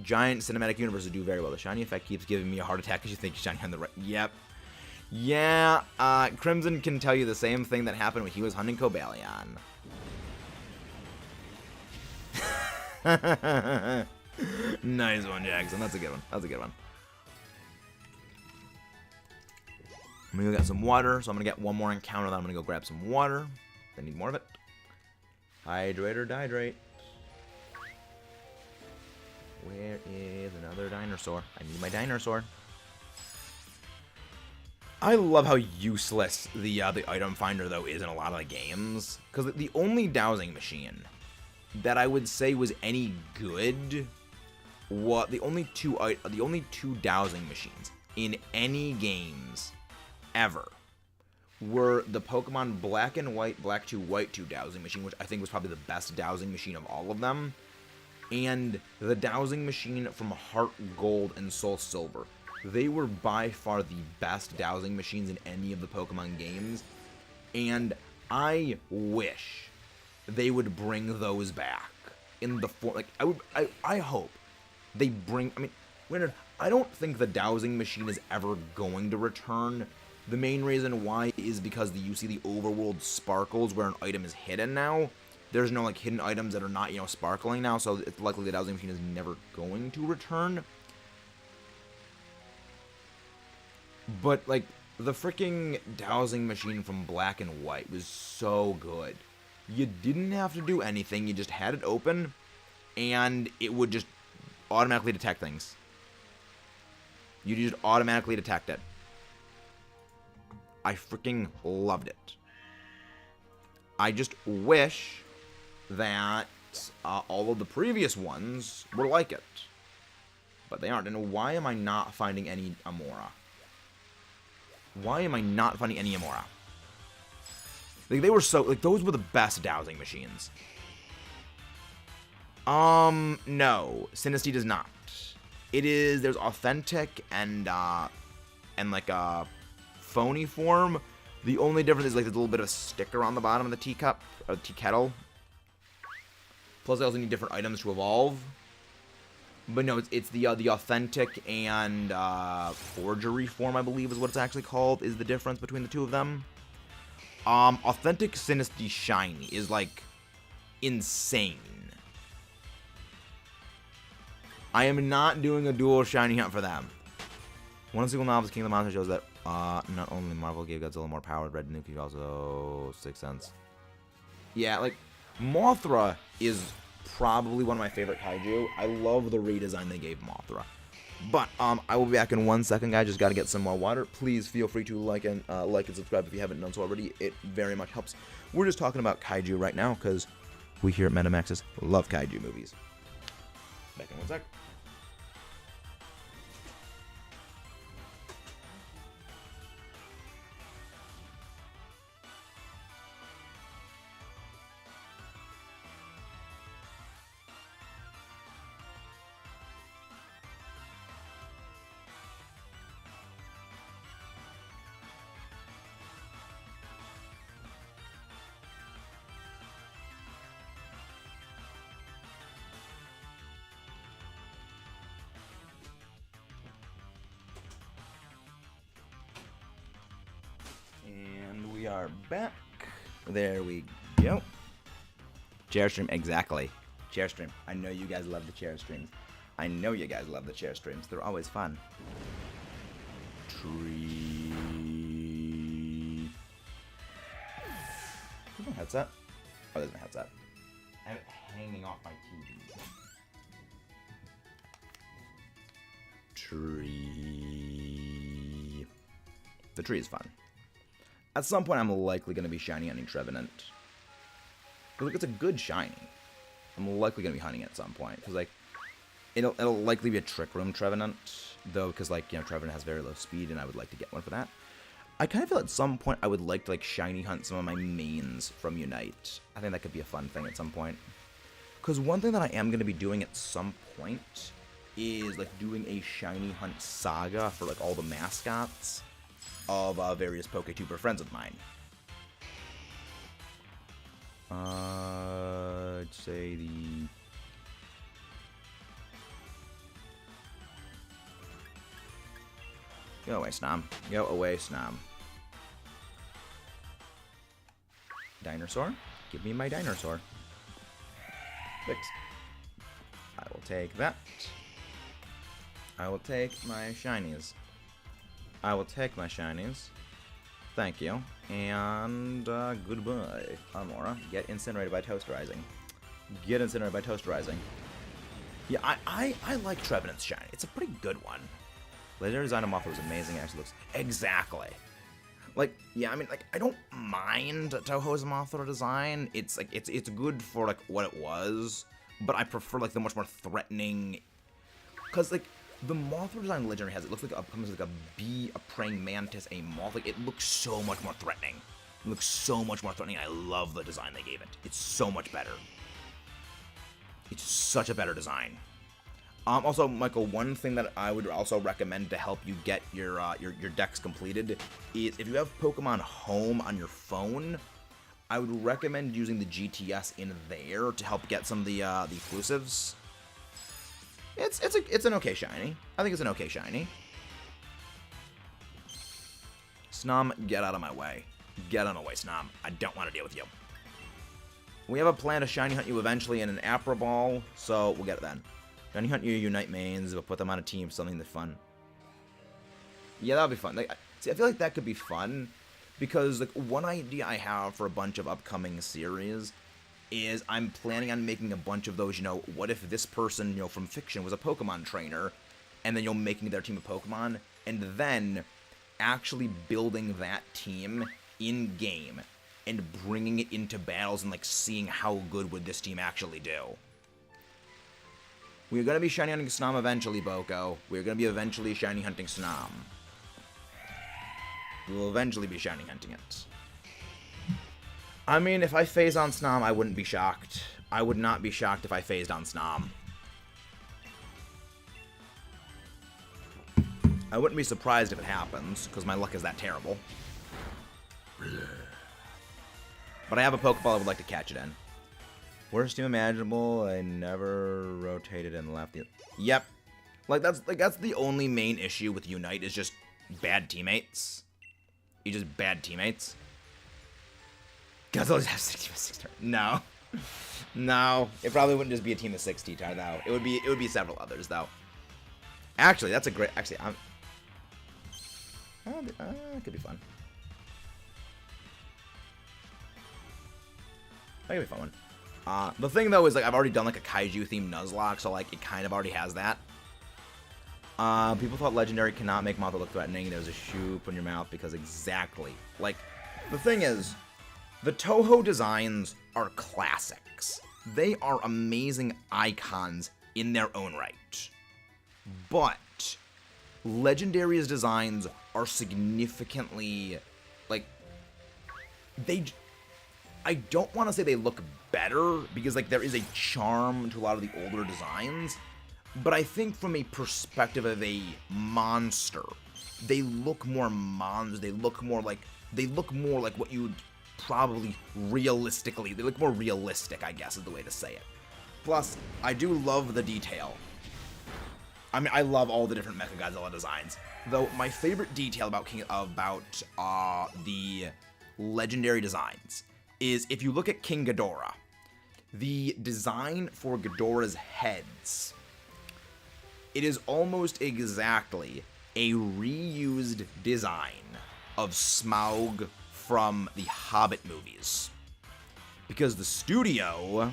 giant cinematic universes do very well. The shiny effect keeps giving me a heart attack because you think shiny on the right. Yep. Yeah, Crimson can tell you the same thing that happened when he was hunting Cobalion. Nice one, Jackson. That's a good one. That's a good one. I'm gonna go get some water, so I'm gonna get one more encounter, then I'm gonna go grab some water. I need more of it. Hydrate or dihydrate. Where is another dinosaur? I need my dinosaur. I love how useless the item finder, though, is in a lot of the games. Because the only dowsing machine that I would say was any good what the only two dowsing machines in any games ever were the Pokemon Black and White, Black 2, White 2 dowsing machine, which I think was probably the best dowsing machine of all of them, and the dowsing machine from Heart Gold and Soul Silver. They were by far the best dowsing machines in any of the Pokemon games, and I wish they would bring those back in the form. Like, I hope they bring. I mean, granted, I don't think the dowsing machine is ever going to return. The main reason why is because you see the overworld sparkles where an item is hidden now. There's no like hidden items that are not, sparkling now, so it's likely the dowsing machine is never going to return. But like the freaking dowsing machine from Black and White was so good. You didn't have to do anything, you just had it open and it would just automatically detect things. You just automatically detect it. I freaking loved it. I just wish that all of the previous ones were like it. But they aren't. And why am I not finding any Amaura? Why am I not finding any Amaura? Like, they were so... Like, those were the best dowsing machines. No. Sinistea does not. It is... There's authentic and like, phony form. The only difference is like there's a little bit of a sticker on the bottom of the teacup or the tea kettle. Plus, I also need different items to evolve. But no, it's the authentic and forgery form, I believe, is what it's actually called. Is the difference between the two of them? Authentic Sinistea Shiny is like insane. I am not doing a dual shiny hunt for them. One single novel's King of the Monsters shows that not only Marvel gave Godzilla more power, Red Nuke also 6 cents. Yeah, like, Mothra is probably one of my favorite kaiju. I love the redesign they gave Mothra. But, I will be back in 1 second, guys. Just gotta get some more water. Please feel free to like and subscribe if you haven't done so already. It very much helps. We're just talking about kaiju right now, because we here at Metamaxis love kaiju movies. Back in 1 sec. We are back. There we go. Chair stream, exactly. Chair stream. I know you guys love the chair streams. I know you guys love the chair streams. They're always fun. Tree. There's no headset. Oh, there's no headset. I have it hanging off my TV. Tree. The tree is fun. At some point, I'm likely going to be shiny hunting Trevenant. But look, it's a good shiny. I'm likely going to be hunting it at some point. Because, like, it'll likely be a Trick Room Trevenant. Though, because, like, Trevenant has very low speed, and I would like to get one for that. I kind of feel at some point I would like to, like, shiny hunt some of my mains from Unite. I think that could be a fun thing at some point. Because one thing that I am going to be doing at some point is, like, doing a shiny hunt saga for, like, all the mascots of various PokeTuber friends of mine. I'd say the... Go away, Snom. Go away, Snom. Dinosaur? Give me my dinosaur. Fixed. I will take that. I will take my shinies. I will take my shinies. Thank you. And, goodbye. Amaura, get incinerated by Toasterizing. Get incinerated by Toasterizing. Yeah, I like Trevenant's shiny. It's a pretty good one. Legendary design of Mothra was amazing. It actually looks... Exactly. Like, yeah, I mean, like, I don't mind Toho's Mothra design. It's, like, it's good for, like, what it was. But I prefer, like, the much more threatening... Because, like, the Mothra design Legendary has, it looks like comes like a bee, a praying mantis, a moth. Like, it looks so much more threatening. It looks so much more threatening. I love the design they gave it. It's so much better. It's such a better design. Also, Michael, one thing that I would also recommend to help you get your decks completed is if you have Pokemon Home on your phone, I would recommend using the GTS in there to help get some of the exclusives. It's an okay shiny. I think it's an okay shiny. Snom, get out of my way. Get out of my way, Snom. I don't want to deal with you. We have a plan to shiny hunt you eventually in an Apra Ball, so we'll get it then. Shiny hunt you, unite mains, we'll put them on a team, something that's fun. Yeah, that'll be fun. Like, see, I feel like that could be fun because like one idea I have for a bunch of upcoming series is I'm planning on making a bunch of those, what if this person, from fiction was a Pokemon trainer, and then making their team a Pokemon, and then actually building that team in-game and bringing it into battles and, like, seeing how good would this team actually do. We're going to be shiny hunting Snom eventually, Boko. We're going to be eventually shiny hunting Snom. We will eventually be shiny hunting it. I mean, if I phase on Snom, I wouldn't be shocked. I would not be shocked if I phased on Snom. I wouldn't be surprised if it happens, because my luck is that terrible. But I have a Pokeball I would like to catch it in. Worst team imaginable, I never rotated and left the... Yep. That's the only main issue with Unite, is just bad teammates. You just bad teammates. Guys always have 60 turn. No. No. It probably wouldn't just be a team of 60 turn though. It would be several others though. Actually, that's a great it could be fun. That could be a fun one. The thing though is like I've already done like a kaiju themed Nuzlocke, so like it kind of already has that. People thought Legendary cannot make Mothra look threatening. There's a shoop in your mouth because exactly. Like, the thing is, the Toho designs are classics. They are amazing icons in their own right. But Legendary's designs are significantly, like, I don't want to say they look better, because, like, there is a charm to a lot of the older designs, but I think from a perspective of a monster, they look more they look more like what you would probably realistically, they look more realistic, I guess is the way to say it. Plus, I do love the detail. I mean, I love all the different Mechagodzilla designs, though my favorite detail about the Legendary designs is if you look at King Ghidorah, the design for Ghidorah's heads, it is almost exactly a reused design of Smaug from the Hobbit movies. Because the studio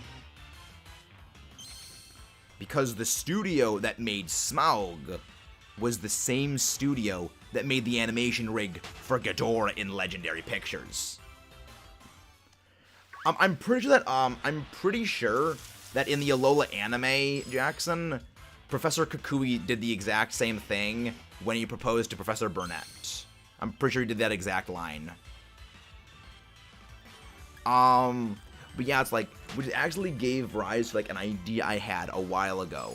that made Smaug was the same studio that made the animation rig for Ghidorah in Legendary Pictures. I'm pretty sure that in the Alola anime, Jackson, Professor Kukui did the exact same thing when he proposed to Professor Burnett. I'm pretty sure he did that exact line. But yeah, it's like, which actually gave rise to like an idea I had a while ago,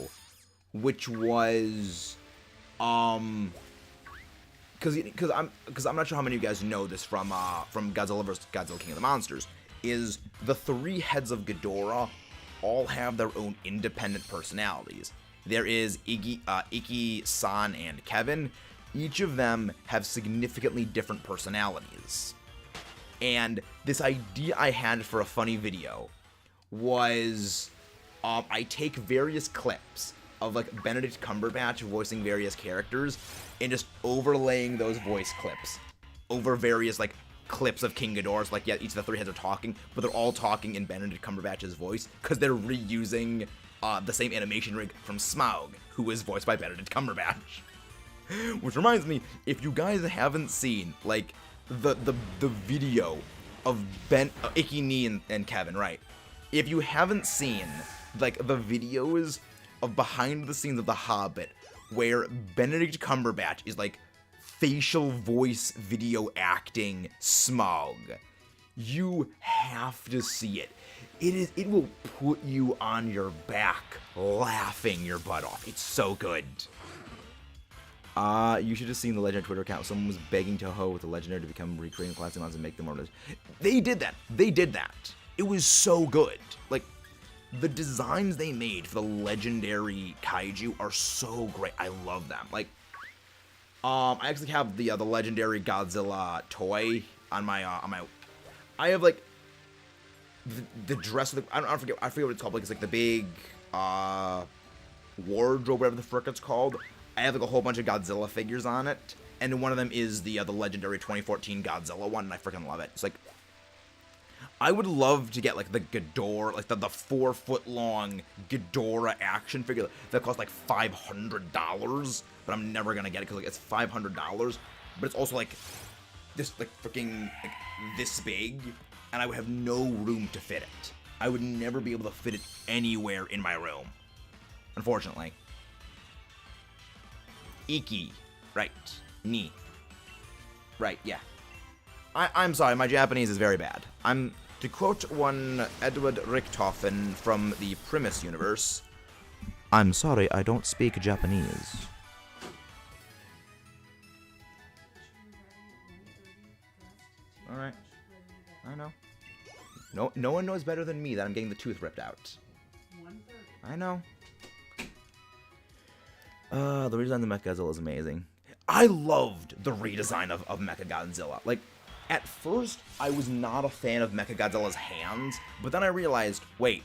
which was, because I'm not sure how many of you guys know this from Godzilla vs. Godzilla King of the Monsters, is the three heads of Ghidorah all have their own independent personalities. There is Ikki, San, and Kevin. Each of them have significantly different personalities. And this idea I had for a funny video was, I take various clips of like Benedict Cumberbatch voicing various characters and just overlaying those voice clips over various like clips of King Ghidorah. So, like, yeah, each of the three heads are talking, but they're all talking in Benedict Cumberbatch's voice because they're reusing the same animation rig from Smaug, who is voiced by Benedict Cumberbatch. Which reminds me, if you guys haven't seen like the video of Ikki, Nee, and Kevin, right? If you haven't seen like the videos of behind the scenes of The Hobbit where Benedict Cumberbatch is like facial voice video acting Smog. You have to see it. It will put you on your back laughing your butt off. It's so good. You should have seen the Legendary Twitter account. Someone was begging Toho with the Legendary to become recreating classic mods and make them more. They did that. They did that. It was so good. Like, the designs they made for the Legendary Kaiju are so great. I love them. Like, I actually have the Legendary Godzilla toy on my I have like the dress of the I forget what it's called. Like, it's like the big wardrobe, whatever the frick it's called. I have like a whole bunch of Godzilla figures on it, and one of them is the Legendary 2014 Godzilla one, and I freaking love it. It's like, I would love to get like the Ghidorah, like the 4-foot-long Ghidorah action figure that costs like $500, but I'm never gonna get it because like it's $500, but it's also like this like freaking like this big, and I would have no room to fit it. I would never be able to fit it anywhere in my room, unfortunately. Iki, right? Ni, right? Yeah. I'm sorry, my Japanese is very bad. To quote one Edward Richtofen from the Primus universe, I'm sorry, I don't speak Japanese. Alright. I know. No one knows better than me that I'm getting the tooth ripped out. I know. The redesign of Mechagodzilla is amazing. I loved the redesign of Mechagodzilla. Like, at first, I was not a fan of Mechagodzilla's hands, but then I realized, wait,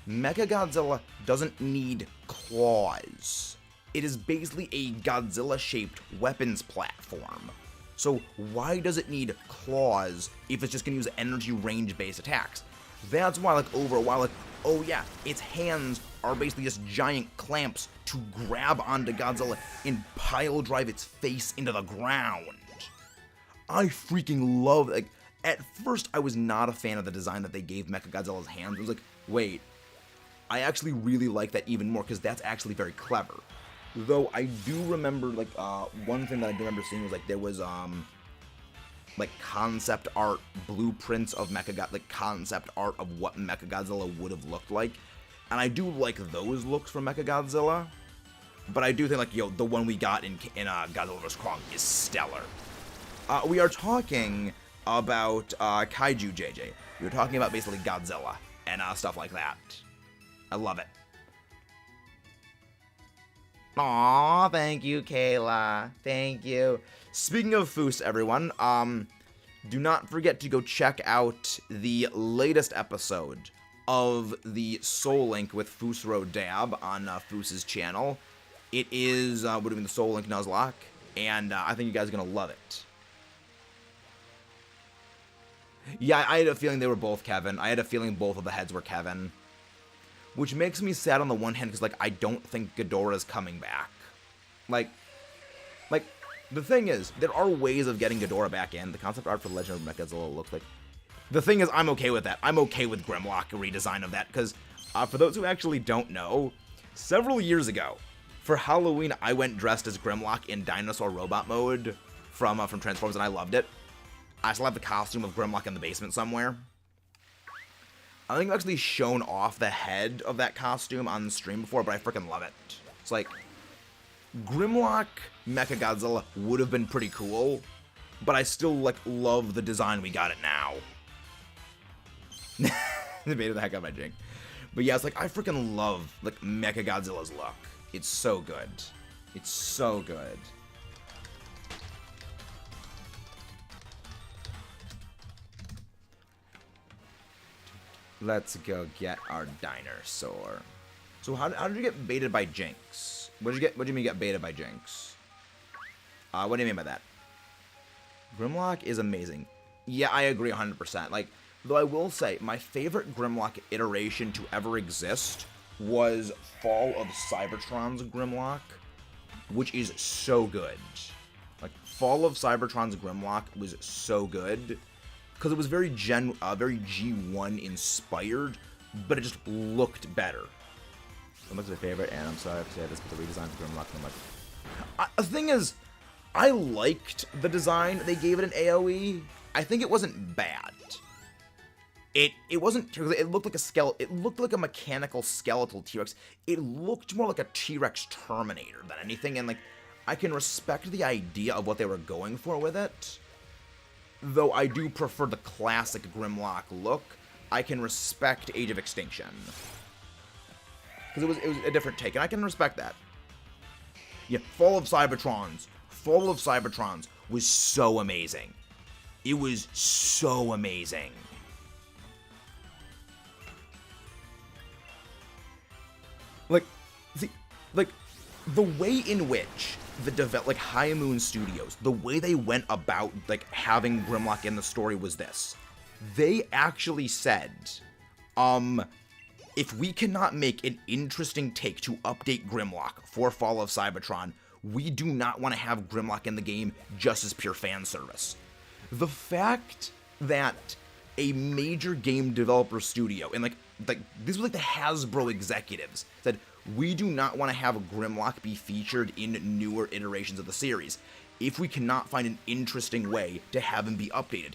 Mechagodzilla doesn't need claws. It is basically a Godzilla-shaped weapons platform. So why does it need claws if it's just going to use energy range-based attacks? That's why, like, over a while, like, oh yeah, its hands are basically just giant clamps to grab onto Godzilla and pile drive its face into the ground. I freaking love, like, at first I was not a fan of the design that they gave Mechagodzilla's hands. I was like, wait, I actually really like that even more because that's actually very clever. Though I do remember, like, one thing that I do remember seeing was, like, there was, like, concept art blueprints of Mechagodzilla, like, concept art of what Mechagodzilla would have looked like. And I do like those looks from Mechagodzilla. But I do think, like, yo, the one we got in Godzilla vs. Kong is stellar. We are talking about Kaiju JJ. We were talking about basically Godzilla and stuff like that. I love it. Aw, thank you, Kayla. Thank you. Speaking of Foos, everyone, do not forget to go check out the latest episode of the Soul Link with Foosro Dab on Foos's channel. It is, we're doing the Soul Link Nuzlocke, and I think you guys are going to love it. Yeah, I had a feeling they were both Kevin. I had a feeling both of the heads were Kevin. Which makes me sad on the one hand, because, like, I don't think Ghidorah's coming back. Like, the thing is, there are ways of getting Ghidorah back in. The concept art for Legend of Mechagodzilla looks like... The thing is, I'm okay with that. I'm okay with Grimlock redesign of that, because, for those who actually don't know, several years ago, for Halloween, I went dressed as Grimlock in dinosaur robot mode from Transformers, and I loved it. I still have the costume of Grimlock in the basement somewhere. I think I've actually shown off the head of that costume on the stream before, but I freaking love it. It's like, Grimlock Mechagodzilla would have been pretty cool, but I still, like, love the design we got it now. Debated the heck out of my jink. But yeah, it's like, I freaking love, like, Mechagodzilla's look. It's so good. It's so good. Let's go get our dinosaur. So how did you get baited by Jinx? What do you mean get baited by Jinx? What do you mean by that? Grimlock is amazing. Yeah, I agree 100%. Like, though I will say, my favorite Grimlock iteration to ever exist was Fall of Cybertron's Grimlock, which is so good. Like, Fall of Cybertron's Grimlock was so good. Because it was very G1 inspired, but it just looked better. Grimlock's my favorite, and I'm sorry to say this, but the redesign for Grimlock, I'm like, The thing is, I liked the design they gave it in AoE. I think it wasn't bad. It wasn't. It looked like a skeleton. It looked like a mechanical skeletal T-Rex. It looked more like a T-Rex Terminator than anything. And like, I can respect the idea of what they were going for with it. Though I do prefer the classic Grimlock look. I can respect Age of Extinction because it was a different take, and I can respect that. Yeah, Fall of Cybertrons. Fall of Cybertrons was so amazing. It was so amazing. Like, see, like, the way in which the High Moon Studios, the way they went about, like, having Grimlock in the story was this. They actually said, if we cannot make an interesting take to update Grimlock for Fall of Cybertron, we do not want to have Grimlock in the game just as pure fan service. The fact that a major game developer studio, and like this was like the Hasbro executives, said, we do not want to have Grimlock be featured in newer iterations of the series if we cannot find an interesting way to have him be updated.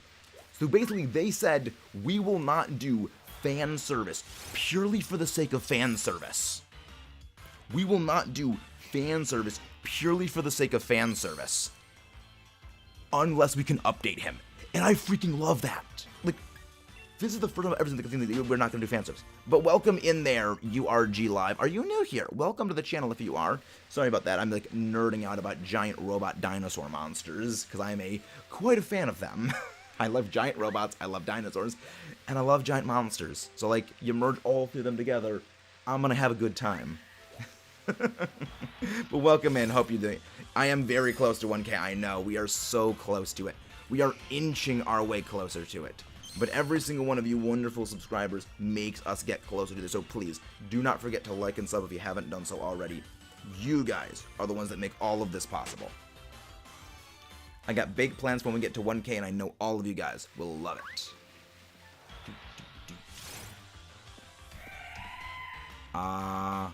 So basically they said, we will not do fan service purely for the sake of fan service. We will not do fan service purely for the sake of fan service unless we can update him. And I freaking love that. Like, this is the first time I've ever seen the thing that we're not going to do fan service. But welcome in there, URG Live. Are you new here? Welcome to the channel if you are. Sorry about that. I'm like nerding out about giant robot dinosaur monsters because I am quite a fan of them. I love giant robots, I love dinosaurs, and I love giant monsters. So like, you merge all three of them together, I'm gonna have a good time. But welcome in, hope you're doing it. I am very close to 1K, I know, we are so close to it. We are inching our way closer to it. But every single one of you wonderful subscribers makes us get closer to this, so please, do not forget to like and sub if you haven't done so already. You guys are the ones that make all of this possible. I got big plans when we get to 1K, and I know all of you guys will love it. Now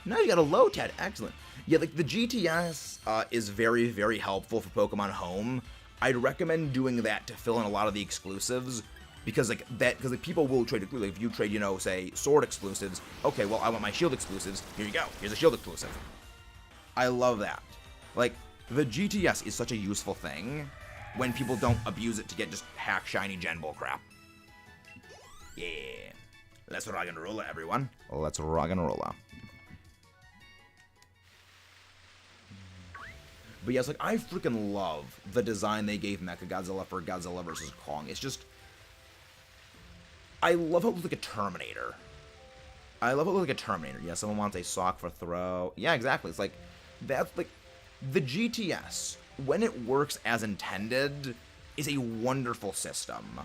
you got a Lotad. Excellent. Yeah, like the GTS is very, very helpful for Pokemon Home. I'd recommend doing that to fill in a lot of the exclusives, because like people will trade. Like if you trade, you know, say Sword exclusives. Okay, well I want my Shield exclusives. Here you go. Here's a Shield exclusive. I love that. Like, the GTS is such a useful thing when people don't abuse it to get just hack shiny Gen Bull crap. Yeah. Let's rock and roll, everyone. Let's rock and roll. But yes, like, I freaking love the design they gave Mechagodzilla for Godzilla vs. Kong. It's just, I love how it looks like a Terminator. I love how it looks like a Terminator. Yeah, someone wants a sock for throw. Yeah, exactly. It's like, that's like, the GTS, when it works as intended, is a wonderful system.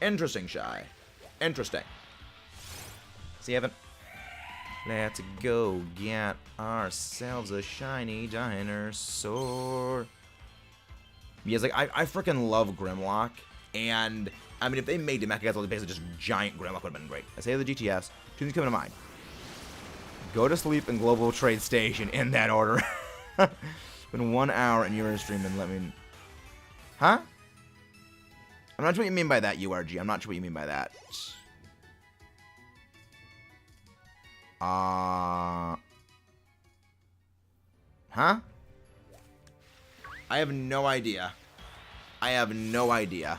Interesting, Shy. Interesting. See, Evan? Let's go get ourselves a shiny dinosaur. Yes, like, I freaking love Grimlock, and, I mean, if they made the Mechagodzilla basically just giant Grimlock would have been great. I say the GTS, two things come to mind. Go to sleep in Global Trade Station in that order. It's been 1 hour and you're streaming. Let me. Huh? I'm not sure what you mean by that, URG. I'm not sure what you mean by that. Huh? I have no idea. I have no idea.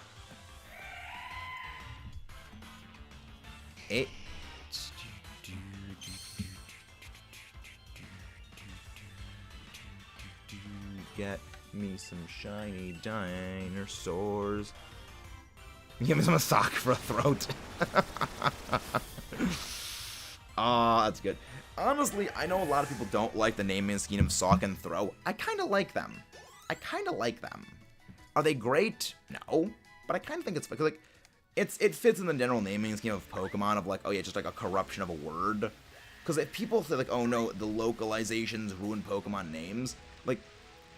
Get me some shiny dinosaurs. Give me some sock for a throat. Oh, that's good. Honestly, I know a lot of people don't like the naming scheme of Sock and Throw. I kind of like them. I kind of like them. Are they great? No. But I kind of think it's like it fits in the general naming scheme of Pokemon of like, oh yeah, just like a corruption of a word. Because if people say like, oh no, the localizations ruin Pokemon names, like,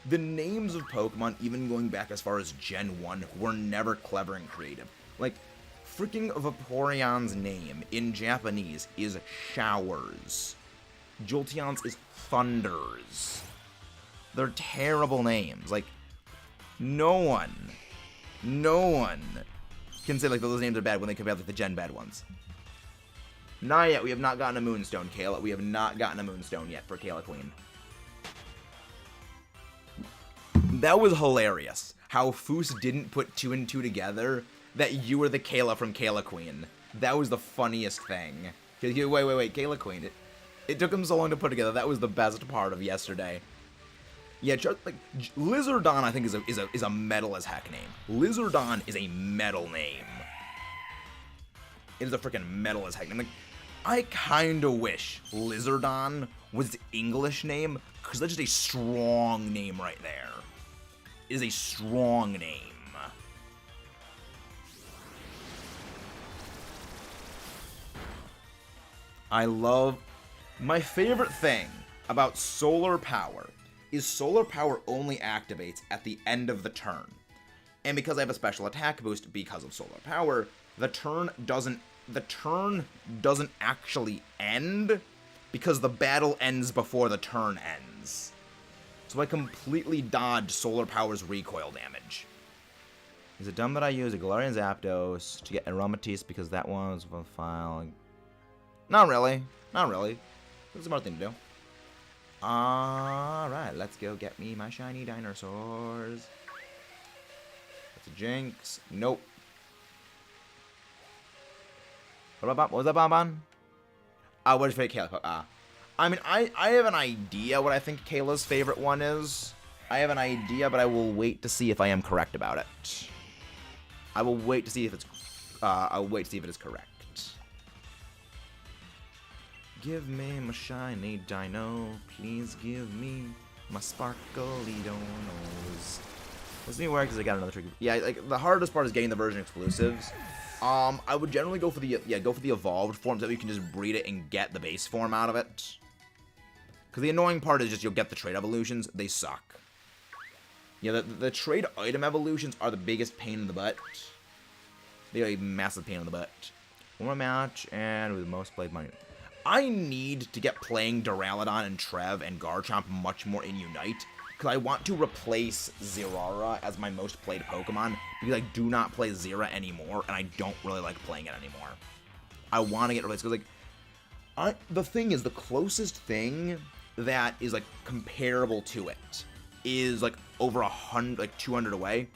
the names of Pokemon, even going back as far as Gen 1, were never clever and creative. Like, freaking Vaporeon's name in Japanese is Showers. Jolteon's is Thunders. They're terrible names. Like, no one can say, like, those names are bad when they could have, like, the gen bad ones. Not yet. We have not gotten a Moonstone, Kayla. We have not gotten a Moonstone yet for Kayla Queen. That was hilarious. How Foos didn't put 2 and 2 together that you were the Kayla from Kayla Queen. That was the funniest thing. Wait, Kayla Queen. It took him so long to put together. That was the best part of yesterday. Yeah, like, Lizardon, I think, is a metal as heck name. Lizardon is a metal name. It is a freaking metal as heck name. Like, I kinda wish Lizardon was its English name, because that's just a strong name right there. It is a strong name. I love... My favorite thing about Solar Power is Solar Power only activates at the end of the turn. And because I have a special attack boost because of Solar Power, the turn doesn't actually end because the battle ends before the turn ends. So I completely dodged Solar Power's recoil damage. Is it dumb that I use a Galarian Zapdos to get Aromatisse because that one was a file? Not really. Not really. It's a smart thing to do. Alright, let's go get me my shiny dinosaurs. That's a Jinx. Nope. What was that Bonbon? What is favorite Kayla? I mean, I have an idea what I think Kayla's favorite one is. I have an idea, but I will wait to see if I am correct about it. I will wait to see if it's... I'll wait to see if it is correct. Give me my shiny dino. Please give me my sparkly donos. This new work because I got another tricky. Yeah, like the hardest part is getting the version exclusives. I would generally go for the evolved form so that you can just breed it and get the base form out of it. Because the annoying part is just you'll get the trade evolutions. They suck. Yeah, the trade item evolutions are the biggest pain in the butt. They are a massive pain in the butt. One more match and with the most played money. I need to get playing Duraludon and Trev and Garchomp much more in Unite, because I want to replace Zeraora as my most played Pokemon, because I do not play Zera anymore, and I don't really like playing it anymore. I want to get replaced, because, like, the thing is, the closest thing that is, like, comparable to it is, like, over 100, like, 200 away.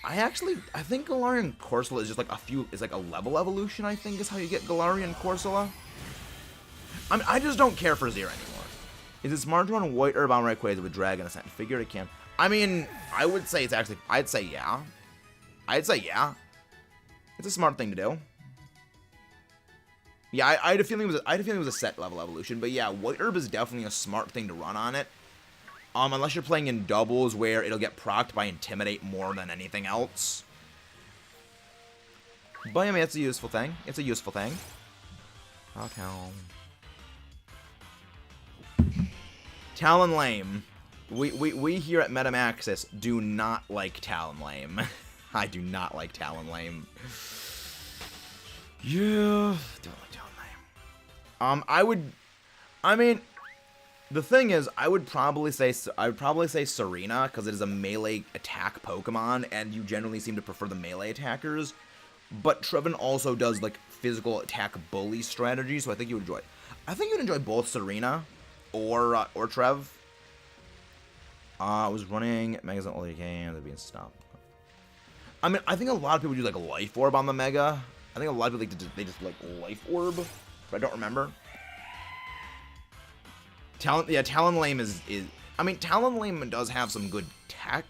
I think Galarian Corsola is just like it's like a level evolution, I think, is how you get Galarian Corsola. I mean, I just don't care for Zera anymore. Is it smart to run White Herb on Rayquaza with Dragon Ascent? Figured it can. I mean, I would say it's actually, I'd say yeah. It's a smart thing to do. Yeah, I had a feeling it was a set level evolution, but yeah, White Herb is definitely a smart thing to run on it. Unless you're playing in doubles where it'll get procced by Intimidate more than anything else. But I mean, it's a useful thing. It's a useful thing. Okay. Talonflame. We here at Metamaxis do not like Talonflame. I do not like Talonflame. Yeah, don't like Talonflame. The thing is, I would probably say Serena, because it is a melee attack Pokemon, and you generally seem to prefer the melee attackers. But Trevin also does, like, physical attack bully strategy, so I think you would enjoy it. I think you would enjoy both Serena or Trev. I was running Mega's an older game, they're being stopped. I mean, I think a lot of people do, like, a Life Orb on the Mega. I think a lot of people, they just like, Life Orb, but I don't remember. Talonflame is I mean, Talonflame does have some good tech,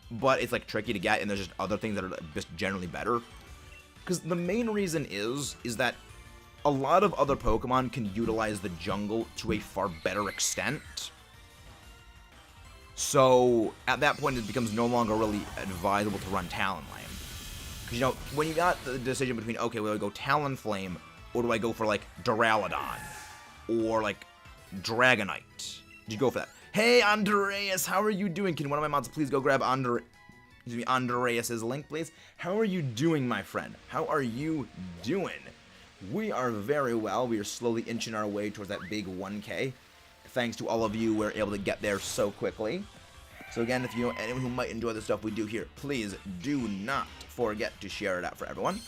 but it's, like, tricky to get, and there's just other things that are just generally better. Because the main reason is that a lot of other Pokemon can utilize the jungle to a far better extent. So, at that point, it becomes no longer really advisable to run Talonflame. Because, you know, when you got the decision between, okay, will I go Talonflame, or do I go for, like, Duraludon, or, like, Dragonite? Did you go for that? Hey, Andreas, how are you doing? Can one of my mods please go grab Andreas's link, please? How are you doing, my friend? How are you doing? We are very well. We are slowly inching our way towards that big 1K. Thanks to all of you, we're able to get there so quickly. So again, if you know anyone who might enjoy the stuff we do here, please do not forget to share it out for everyone.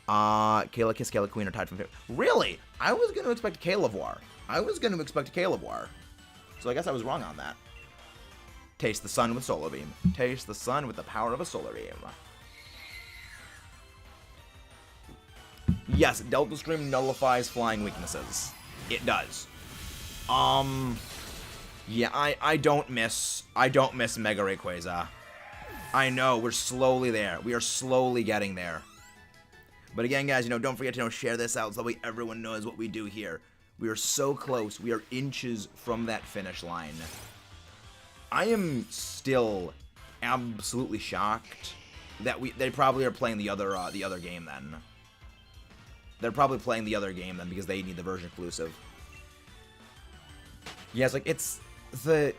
Kayla Kiss, Kayla Queen are tied from favorite. Really? I was going to expect Kayla War. I was going to expect Kayla War. So I guess I was wrong on that. Taste the sun with Solar Beam. Taste the sun with the power of a Solar Beam. Yes, Delta Stream nullifies flying weaknesses. It does. Yeah, I don't miss Mega Rayquaza. I know, we're slowly there. We are slowly getting there. But again, guys, don't forget to share this out so that way everyone knows what we do here. We are so close. We are inches from that finish line. I am still absolutely shocked that they probably are playing the other game then. They're probably playing the other game then because they need the version exclusive. Yes, like it's the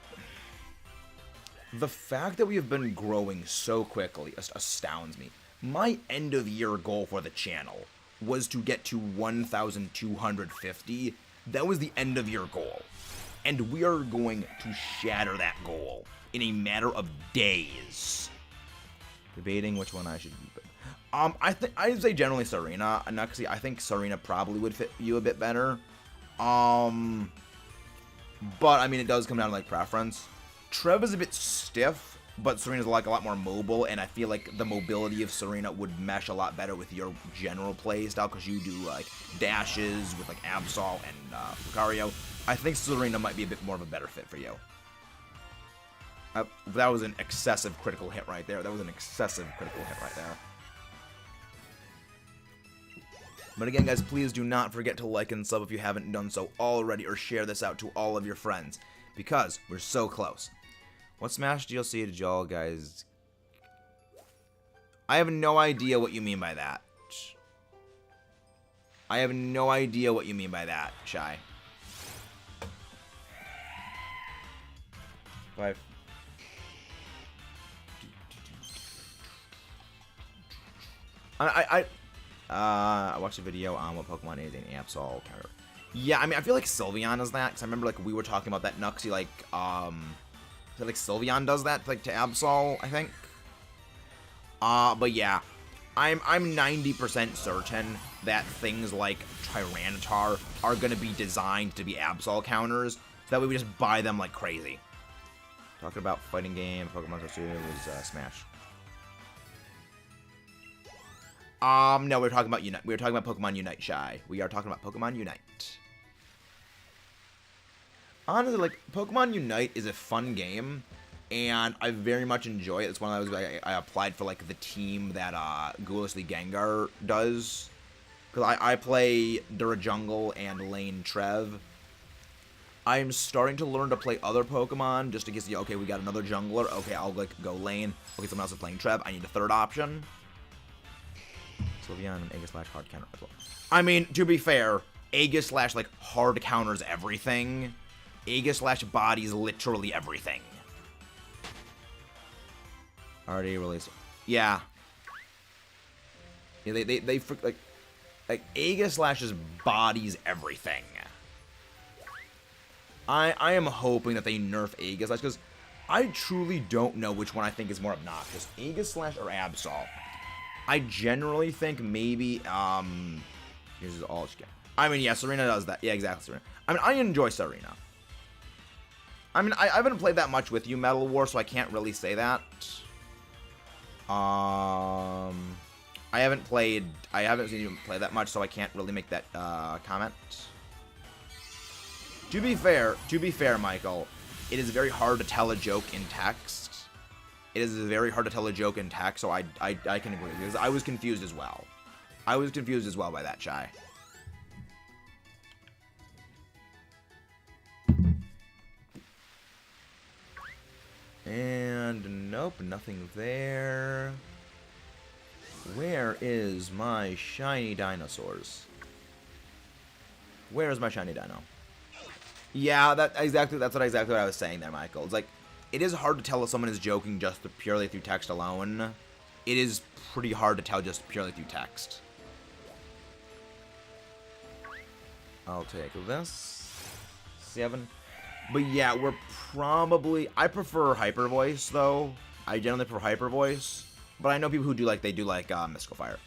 fact that we have been growing so quickly astounds me. My end of year goal for the channel was to get to 1,250. That was the end of year goal. And we are going to shatter that goal in a matter of days. Debating which one I should keep. I'd say generally Serena. Nuxie, I think Serena probably would fit you a bit better. But I mean, it does come down to like preference. Trev is a bit stiff, but Serena's like a lot more mobile, and I feel like the mobility of Serena would mesh a lot better with your general play style because you do like dashes with like Absol and Lucario. I think Serena might be a bit more of a better fit for you. That was an excessive critical hit right there. But again, guys, please do not forget to like and sub if you haven't done so already, or share this out to all of your friends, because we're so close. What Smash DLC did y'all guys... I have no idea what you mean by that. I have no idea what you mean by that, Shy. 5. I watched a video on what Pokemon is in Absol counter. Yeah, I mean, I feel like Sylveon does that, because I remember, like, we were talking about that Nuxie, like, I feel like Sylveon does that, like, to Absol, I think. But yeah, I'm 90% certain that things like Tyranitar are going to be designed to be Absol counters, so that way we just buy them like crazy. Talking about fighting game, Pokemon Go 2 was Smash. No, we're talking about Unite. We're talking about Pokemon Unite, Shy. We are talking about Pokemon Unite. Honestly, like, Pokemon Unite is a fun game, and I very much enjoy it. It's one of those I applied for, like, the team that Ghoulisly Gengar does. Because I play Durajungle and Lane Trev. I'm starting to learn to play other Pokemon, just in case, okay, we got another jungler. Okay, I'll, like, go Lane. Okay, someone else is playing Trev. I need a third option. Sylveon and Aegislash hard counter as well. I mean, to be fair, Aegislash, like, hard counters everything. Aegislash bodies literally everything. Already released. Yeah. Yeah, they like Aegislash's bodies everything. I am hoping that they nerf Aegislash, because I truly don't know which one I think is more obnoxious, Aegislash or Absol. I generally think maybe, here's all she got. I mean, yeah, Serena does that. Yeah, exactly, Serena. I mean, I enjoy Serena. I mean, I haven't played that much with you, Metal War, so I can't really say that. I haven't seen you play that much, so I can't really make that, comment. To be fair, Michael, it is very hard to tell a joke in text. It is very hard to tell a joke in text, so I can agree, because I was confused as well. I was confused as well by that, Shy. And nope, nothing there. Where is my shiny dinosaurs? Where is my shiny dino? Yeah, that's exactly what I was saying there, Michael. It's like, it is hard to tell if someone is joking just purely through text alone. It is pretty hard to tell just purely through text. I'll take this. 7. But yeah, we're probably... I prefer Hyper Voice, though. I generally prefer Hyper Voice. But I know people who do like Mystical Fire.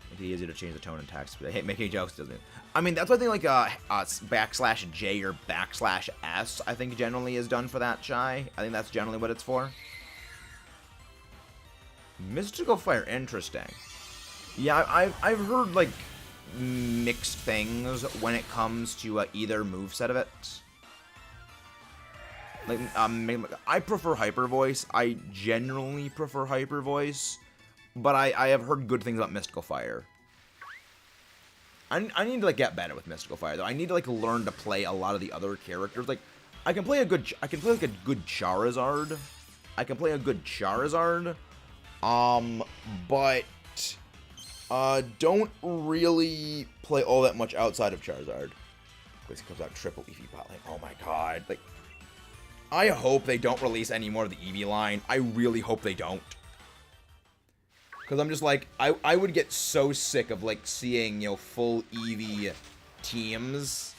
It'd be easier to change the tone and text. But I hate making jokes, doesn't it? I mean, that's what I think, /J or /S, I think generally is done for that, Shy. I think that's generally what it's for. Mystical Fire, interesting. Yeah, I've heard, like, mixed things when it comes to either moveset of it. Like, I prefer Hyper Voice. I generally prefer Hyper Voice. But I have heard good things about Mystical Fire. I need to, like, get better with Mystical Fire, though. I need to, like, learn to play a lot of the other characters. Like, I can play like, a good Charizard. But don't really play all that much outside of Charizard. This comes out triple Eevee bot lane. Oh my god. Like, I hope they don't release any more of the Eevee line. I really hope they don't. Because I'm just like, I would get so sick of, like, seeing, you know, full Eevee teams.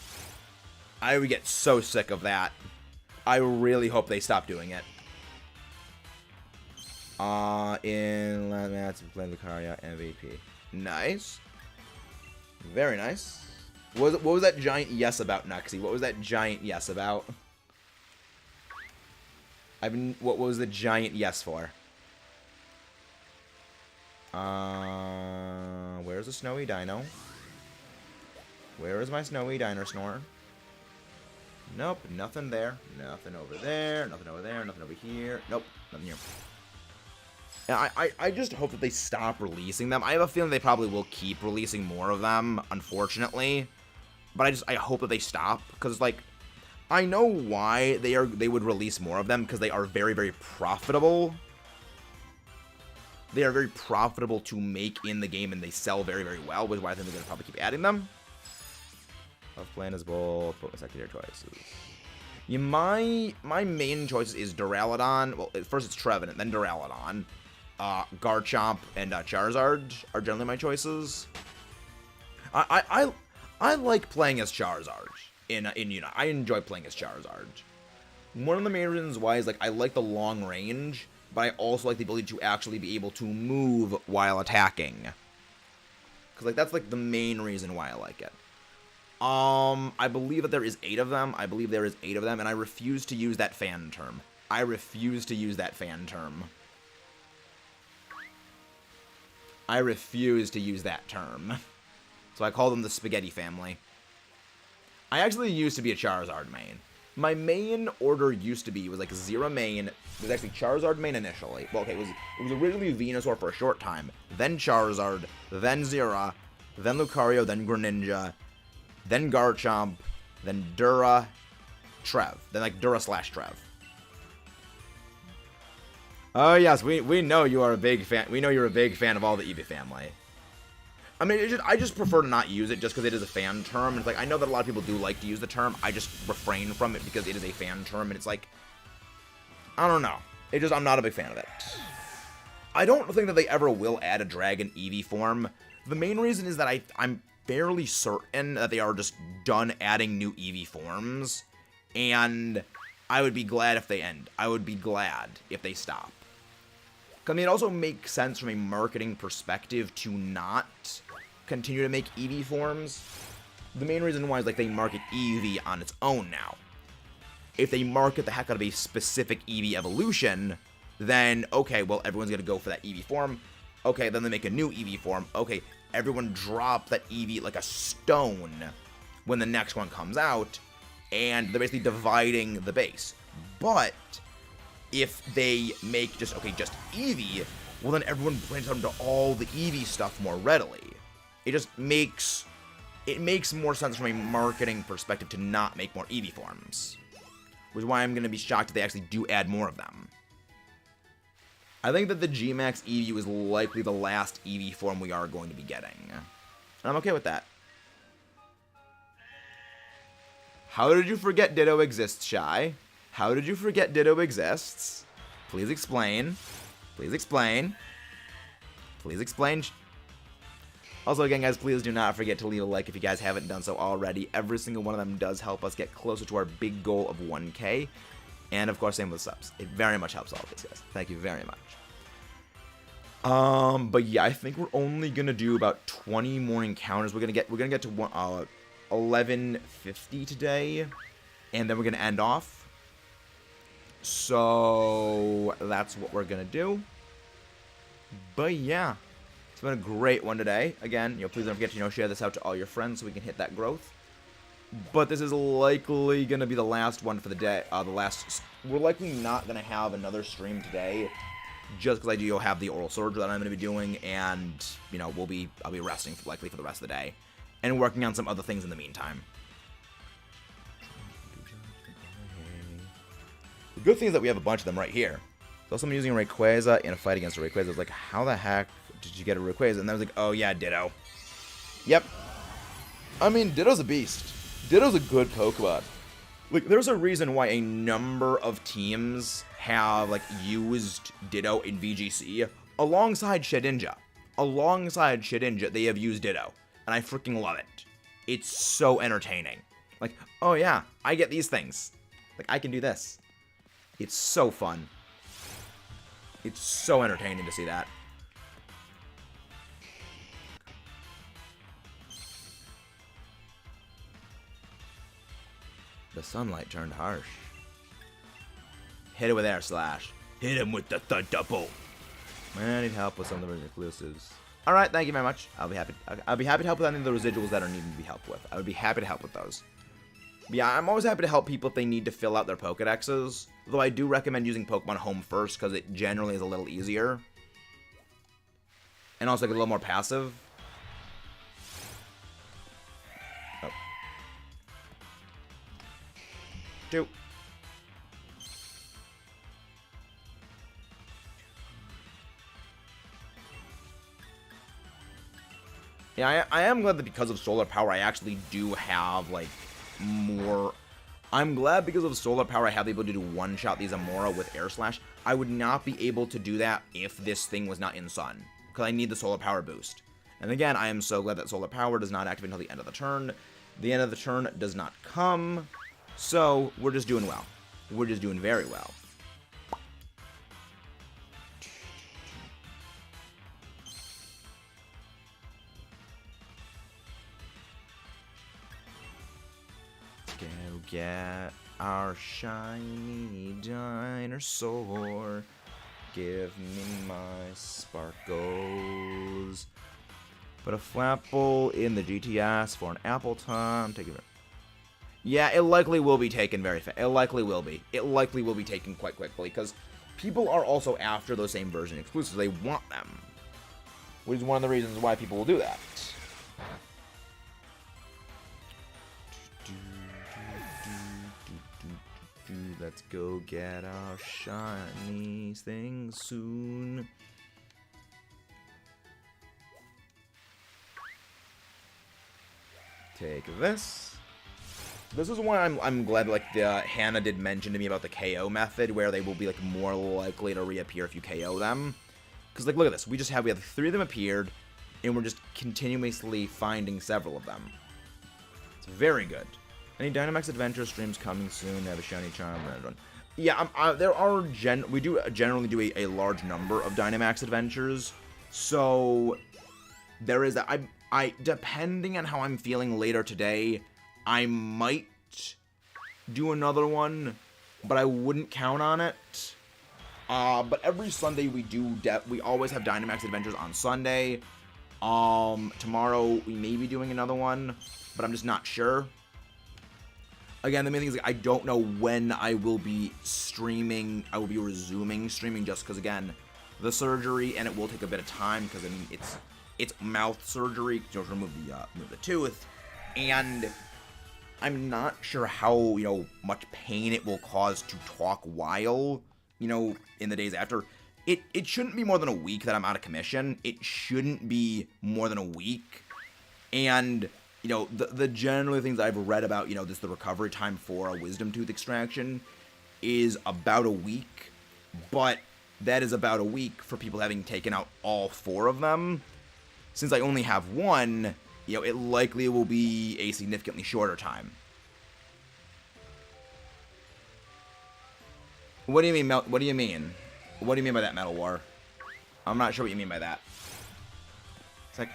I would get so sick of that. I really hope they stop doing it. In last match, playing Lucario MVP. Nice. Very nice. What was that giant yes about, Nuxie? What was that giant yes about? What was the giant yes for? Where's the Snowy Dino? Where is my Snowy Dino Snore? Nope, nothing there. Nothing over there. Nothing over there. Nothing over here. Nope, nothing here. And I just hope that they stop releasing them. I have a feeling they probably will keep releasing more of them, unfortunately. But I hope that they stop, because, like, I know why they would release more of them, because they are very, very profitable. They are very profitable to make in the game, and they sell very, very well, which is why I think they're going to probably keep adding them. Left plan is both secondary choices. Yeah, my main choices is Duraludon. Well, first it's Trevenant, then Duraludon. Garchomp and Charizard are generally my choices. I like playing as Charizard in Unite. I enjoy playing as Charizard. One of the main reasons why is, like, I like the long range, but I also like the ability to actually be able to move while attacking. Because, like, that's, like, the main reason why I like it. I believe that there is 8 of them. And I refuse to use that fan term. So I call them the Spaghetti Family. I actually used to be a Charizard main. My main order used to be, was like Zera main. It was actually Charizard main initially. Well, okay, it was originally Venusaur for a short time. Then Charizard, then Zera, then Lucario, then Greninja, then Garchomp, then Dura, Trev. Then, like, Dura/Trev. Oh, yes, we know you are a big fan. We know you're a big fan of all the Eevee family. I mean, I just prefer to not use it just because it is a fan term. It's like, I know that a lot of people do like to use the term. I just refrain from it because it is a fan term, and it's like, I don't know. I'm not a big fan of it. I don't think that they ever will add a Dragon Eevee form. The main reason is that I'm fairly certain that they are just done adding new Eevee forms, and I would be glad if they end. I would be glad if they stop. I mean, it also makes sense from a marketing perspective to not continue to make Eevee forms. The main reason why is, like, they market Eevee on its own now. If they market the heck out of a specific Eevee evolution, then, okay, well, everyone's going to go for that Eevee form. Okay, then they make a new Eevee form. Okay, everyone drop that Eevee like a stone when the next one comes out, and they're basically dividing the base. But if they make just Eevee, well, then everyone brings them to all the Eevee stuff more readily. It just makes more sense from a marketing perspective to not make more Eevee forms, which is why I'm going to be shocked if they actually do add more of them. I think that the G-Max Eevee is likely the last Eevee form we are going to be getting, and I'm okay with that. How did you forget Ditto exists, Shy? How did you forget Ditto exists? Please explain. Please explain. Please explain. Also, again, guys, please do not forget to leave a like if you guys haven't done so already. Every single one of them does help us get closer to our big goal of 1K. And, of course, same with subs. It very much helps all of this, guys. Thank you very much. But yeah, I think we're only gonna do about 20 more encounters. We're gonna get to 1150 today, and then we're gonna end off. So that's what we're gonna do. But yeah, it's been a great one today. Again, please don't forget to share this out to all your friends so we can hit that growth. But this is likely gonna be the last one for the day. We're likely not gonna have another stream today. Just because I do have the oral surgery that I'm going to be doing, and, I'll be resting likely for the rest of the day, and working on some other things in the meantime. The good thing is that we have a bunch of them right here. So someone using a Rayquaza in a fight against a Rayquaza was like, how the heck did you get a Rayquaza? And I was like, oh yeah, Ditto. Yep. I mean, Ditto's a beast. Ditto's a good Pokemon. Like, there's a reason why a number of teams have, used Ditto in VGC alongside Shedinja. Alongside Shedinja, they have used Ditto. And I freaking love it. It's so entertaining. Like, oh yeah, I get these things. Like, I can do this. It's so fun. It's so entertaining to see that. The sunlight turned harsh. Hit it with air slash. Hit him with the thunderbolt. Man, I need help with some of the exclusives. All right, thank you very much. I'll be happy to help with any of the residuals that are needing to be helped with. I would be happy to help with those. But yeah, I'm always happy to help people if they need to fill out their Pokedexes. Though I do recommend using Pokemon Home first because it generally is a little easier. And also a little more passive. Oh. 2. Yeah, I am glad that because of solar power, I actually do have, more... I'm glad because of solar power, I have the ability to one-shot these Amaura with Air Slash. I would not be able to do that if this thing was not in Sun, because I need the solar power boost. And again, I am so glad that solar power does not activate until the end of the turn. The end of the turn does not come, so we're just doing well. We're just doing very well. Go get our shiny dinosaur. Give me my sparkles. Put a Flapple in the GTS for an Appleton. Take it. Yeah, it likely will be taken very fast. It likely will be. It likely will be taken quite quickly because people are also after those same version exclusives. They want them, which is one of the reasons why people will do that. Let's go get our shiny things soon. Take this. This is why I'm glad Hannah did mention to me about the KO method, where they will be more likely to reappear if you KO them. Because look at this, we have 3 of them appeared, and we're just continuously finding several of them. It's very good. Any Dynamax Adventure streams coming soon? Have a shiny charm. Yeah, we do generally do a large number of Dynamax Adventures, so there is that. I depending on how I'm feeling later today, I might do another one, but I wouldn't count on it. But every Sunday we always have Dynamax Adventures on Sunday. Tomorrow we may be doing another one, but I'm just not sure. Again, the main thing is I don't know when I will be streaming. I will be resuming streaming just because, again, the surgery, and it will take a bit of time because, I mean, it's mouth surgery to remove the tooth, and I'm not sure how, much pain it will cause to talk while, in the days after. It shouldn't be more than a week that I'm out of commission. It shouldn't be more than a week, and... the general things I've read about, the recovery time for a wisdom tooth extraction is about a week, but that is about a week for people having taken out all 4 of them. since I only have one, you know, it likely will be a significantly shorter time. What do you mean, what do you mean? What do you mean by that, Metal War? I'm not sure what you mean by that. It's like...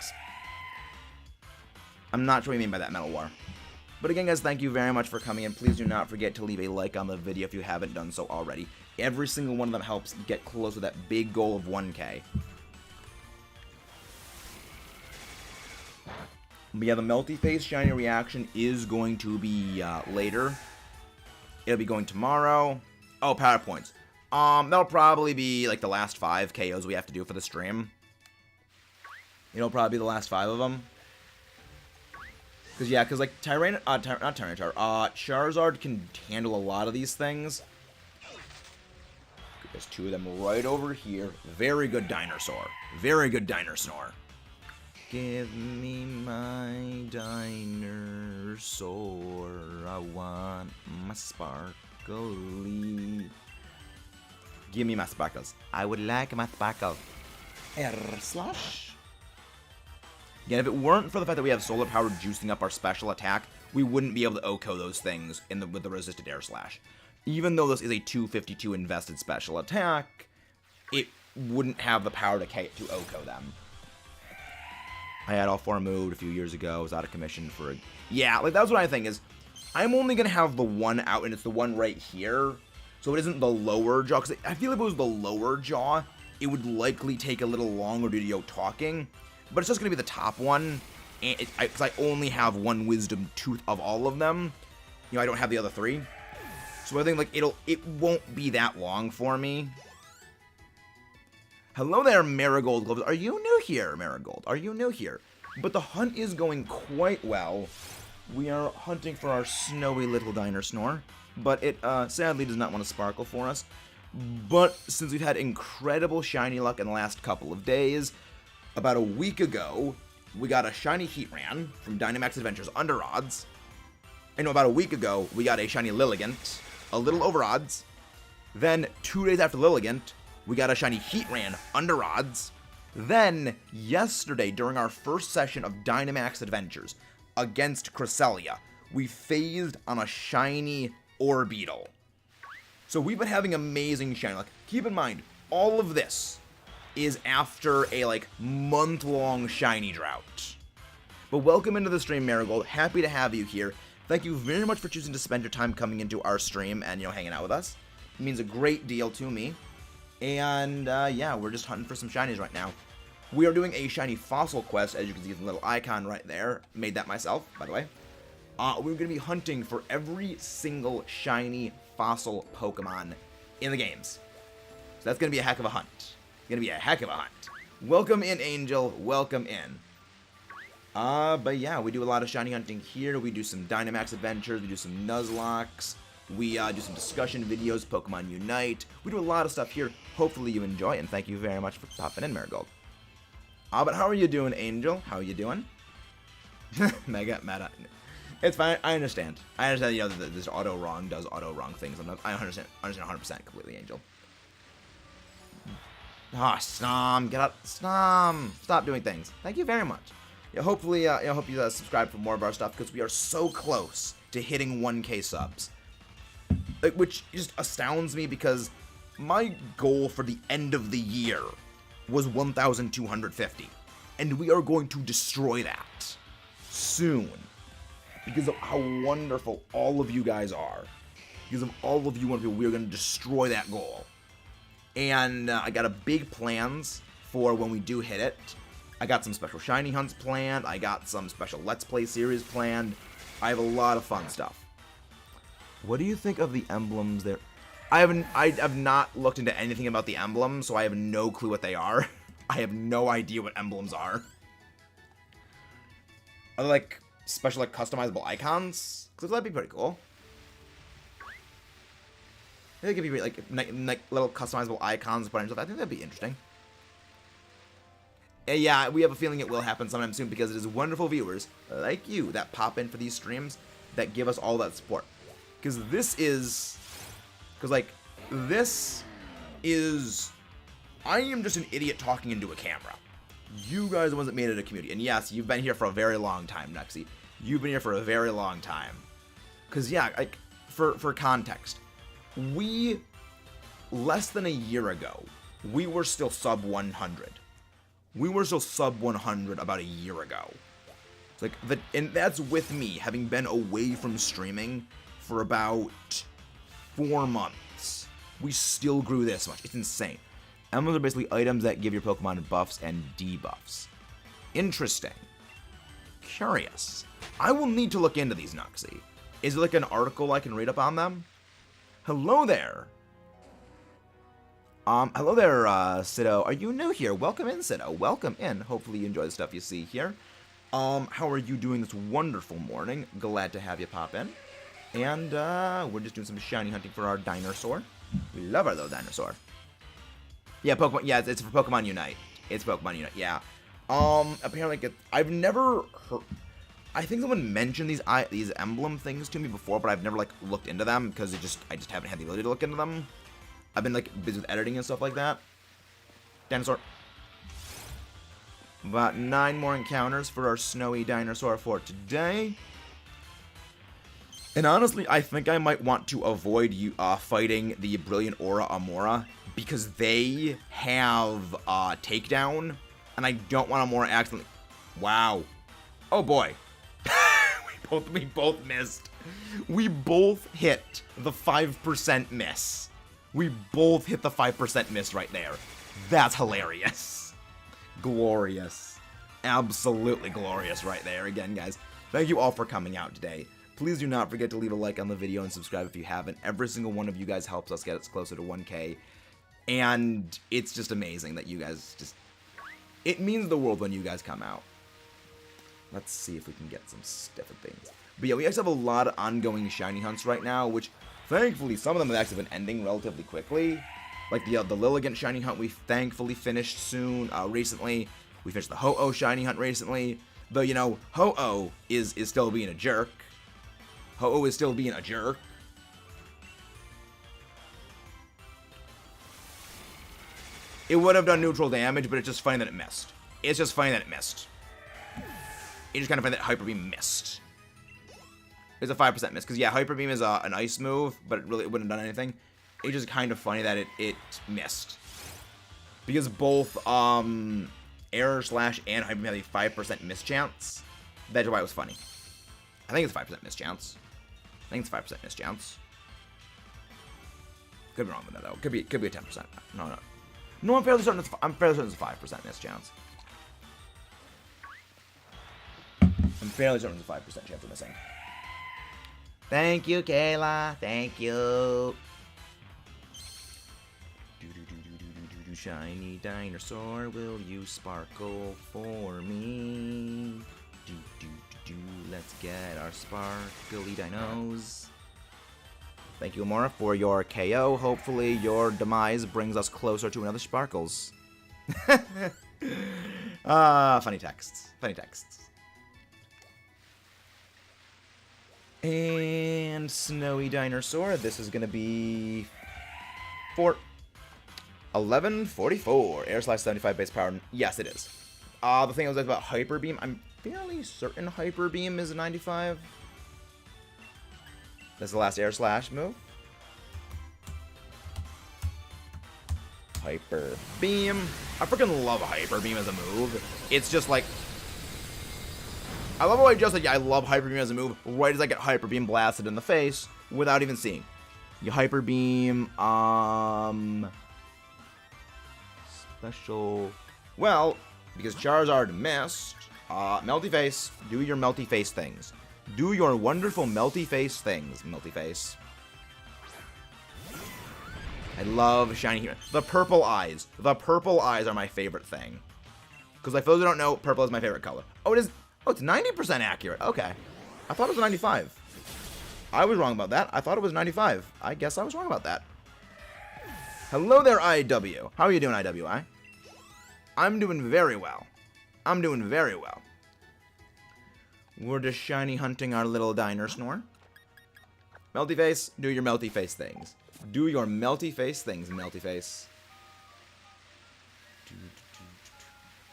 I'm not sure what you mean by that, Metal War. But again, guys, thank you very much for coming in. Please do not forget to leave a like on the video if you haven't done so already. Every single one of them helps get close to that big goal of 1K. But yeah, the Melty Face Shiny Reaction is going to be later. It'll be going tomorrow. Oh, Power Points. That'll probably be like the last 5 KOs we have to do for the stream. It'll probably be the last 5 of them. Because like Charizard can handle a lot of these things. There's 2 of them right over here. Very good Dinosaur. Very good Dinosaur. Give me my Dinosaur. I want my sparkly. Give me my sparkles. I would like my sparkle. R/slash. Again, if it weren't for the fact that we have solar power juicing up our special attack, we wouldn't be able to OHKO those things with the resisted air slash. Even though this is a 252 invested special attack, it wouldn't have the power to OHKO them. I had all 4 moved a few years ago. I was out of commission for yeah, like that's what I think is. I'm only gonna have the one out, and it's the one right here. So it isn't the lower jaw, because I feel if it was the lower jaw, it would likely take a little longer to do talking. But it's just going to be the top one, and because I only have 1 wisdom tooth of all of them. You know, I don't have the other 3. So I think, like, it won't be that long for me. Hello there, Marigold Gloves. Are you new here, Marigold? Are you new here? But the hunt is going quite well. We are hunting for our snowy little Dinosaur, but it sadly does not want to sparkle for us. But since we've had incredible shiny luck in the last couple of days, about a week ago, we got a shiny Heatran from Dynamax Adventures under odds. I know about a week ago, we got a shiny Lilligant, a little over odds. Then, 2 days after Lilligant, we got a shiny Heatran under odds. Then, yesterday, during our first session of Dynamax Adventures against Cresselia, we phased on a shiny Orbeetle. So we've been having amazing shiny luck. Keep in mind, all of this is after a, like, month-long shiny drought. But welcome into the stream, Marigold. Happy to have you here. Thank you very much for choosing to spend your time coming into our stream and, you know, hanging out with us. It means a great deal to me. And, yeah, we're just hunting for some shinies right now. We are doing a shiny fossil quest, as you can see the little icon right there. Made that myself, by the way. We're going to be hunting for every single shiny fossil Pokemon in the games. So that's going to be a heck of a hunt. Gonna be a heck of a hunt. Welcome in, Angel. Welcome in. But yeah, we do a lot of shiny hunting here. We do some Dynamax Adventures. We do some Nuzlockes. We do some discussion videos, Pokemon Unite. We do a lot of stuff here. Hopefully you enjoy, and thank you very much for popping in, Marigold. But how are you doing, Angel? How are you doing? Meta. It's fine. I understand. You know, that this auto wrong does auto wrong things. I understand 100% completely, Angel. Ah, Snom, get up, Snom, stop doing things. Thank you very much. Yeah, hopefully, I hope you subscribe for more of our stuff, because we are so close to hitting 1K subs. Which just astounds me, because my goal for the end of the year was 1,250. And we are going to destroy that soon. Because of how wonderful all of you guys are. Because of all of you wonderful, we are going to destroy that goal. And I got a big plans for when we do hit it. I got some special shiny hunts planned. I got some special Let's Play series planned. I have a lot of fun stuff. What do you think of the emblems there? I have not looked into anything about the emblems, so I have no clue what they are. I have no idea what emblems are. Are they like special, like, customizable icons? Because that'd be pretty cool. I think it'd be like little customizable icons, but I think that'd be interesting. Yeah, we have a feeling it will happen sometime soon, because it is wonderful viewers like you that pop in for these streams that give us all that support. Because I am just an idiot talking into a camera. You guys are the ones that made it a community. And yes, you've been here for a very long time, Nuxie. You've been here for a very long time. Because, yeah, like, for context, less than a year ago, we were still sub 100. We were still sub 100 about a year ago. It's like, and that's with me having been away from streaming for about 4 months. We still grew this much. It's insane. Emblems are basically items that give your Pokemon buffs and debuffs. Interesting. Curious. I will need to look into these, Nuxie. Is there like an article I can read up on them? Hello there. Hello there, Sido. Are you new here? Welcome in, Sido. Welcome in. Hopefully you enjoy the stuff you see here. How are you doing this wonderful morning? Glad to have you pop in. And, we're just doing some shiny hunting for our dinosaur. We love our little dinosaur. Yeah, Pokemon, yeah, it's for Pokemon Unite. It's Pokemon Unite, yeah. Apparently, I've never heard... I think someone mentioned these emblem things to me before, but I've never, like, looked into them, because I just haven't had the ability to look into them. I've been, like, busy with editing and stuff like that. Dinosaur. About 9 more encounters for our snowy dinosaur for today. And honestly, I think I might want to avoid fighting the Brilliant Aura Amaura, because they have takedown, and I don't want Amaura accidentally... Wow. Oh boy. we both missed. We both hit the 5% miss. We both hit the 5% miss right there. That's hilarious. Glorious. Absolutely glorious right there again, guys. Thank you all for coming out today. Please do not forget to leave a like on the video and subscribe if you haven't. Every single one of you guys helps us get us closer to 1K. And it's just amazing that you guys just... It means the world when you guys come out. Let's see if we can get some different things. But yeah, we actually have a lot of ongoing shiny hunts right now, which thankfully some of them have actually been ending relatively quickly. Like the Lilligant shiny hunt we thankfully finished soon, recently. We finished the Ho-Oh shiny hunt recently. Though, you know, Ho-Oh is still being a jerk. Ho-Oh is still being a jerk. It would have done neutral damage, but it's just funny that it missed. It's just funny that it missed. It's just kind of funny that Hyper Beam missed. It's a 5% miss, because yeah, Hyper Beam is an ice move, but it wouldn't have done anything. It's just kind of funny that it missed. Because both Air Slash and Hyper Beam have a 5% miss chance. That's why it was funny. I think it's a 5% miss chance. I think it's a 5% miss chance. Could be wrong with that though. Could be a 10%. No. No, I'm fairly certain it's a 5% miss chance. I'm fairly certain it's a 5% chance of missing. Thank you, Kayla. Thank you. Shiny dinosaur, will you sparkle for me? Let's get our sparkly dinos. Thank you, Amaura, for your KO. Hopefully your demise brings us closer to another Sparkles. Funny texts. Funny texts. And Snowy Dinosaur, this is going to be 1144. Air Slash 75 base power. Yes, it is. The thing I was like about Hyper Beam, I'm fairly certain Hyper Beam is a 95. That's the last Air Slash move. Hyper Beam. I freaking love Hyper Beam as a move. It's just like... I love how I just said, yeah, I love Hyper Beam as a move, right as I get Hyper Beam blasted in the face, without even seeing. You Hyper Beam, special... Well, because Charizard missed, Melty Face, do your Melty Face things. Do your wonderful Melty Face things, Melty Face. I love shiny here. The purple eyes. The purple eyes are my favorite thing. Because like, for those who don't know, purple is my favorite color. Oh, it is... Oh, it's 90% accurate. Okay. I thought it was 95. I was wrong about that. I thought it was 95. I guess I was wrong about that. Hello there, IW. How are you doing, IWI? I'm doing very well. I'm doing very well. We're just shiny hunting our little dinosaur. Melty Face, do your Melty Face things. Do your Melty Face things, Melty Face.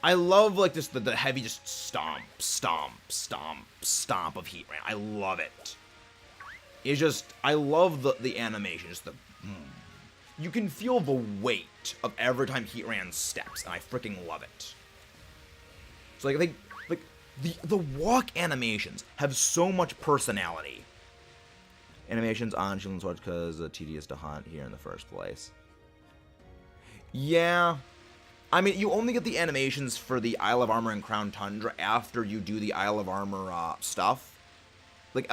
I love, like, just the heavy just stomp, stomp, stomp, stomp of Heatran. I love it. It's just, I love the animation, just the... You can feel the weight of every time Heatran steps, and I freaking love it. So, like, the walk animations have so much personality. Animations on Shield and Swords because it's tedious to hunt here in the first place. Yeah. I mean, you only get the animations for the Isle of Armor and Crown Tundra after you do the Isle of Armor stuff. Like,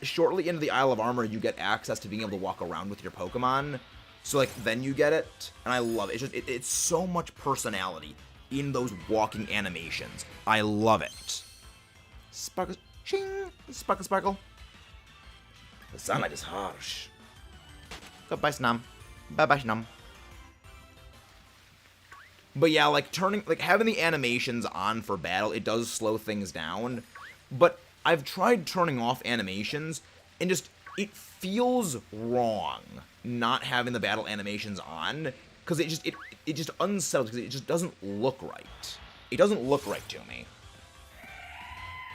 shortly into the Isle of Armor, you get access to being able to walk around with your Pokemon. So, like, then you get it, and I love it. It's just, it's so much personality in those walking animations. I love it. Sparkle, ching, sparkle, sparkle. The sunlight is harsh. Goodbye, Snum. Bye-bye, Snum. But yeah, like, having the animations on for battle, it does slow things down. But I've tried turning off animations, and just, it feels wrong not having the battle animations on, because it just unsettles, because it just doesn't look right. It doesn't look right to me.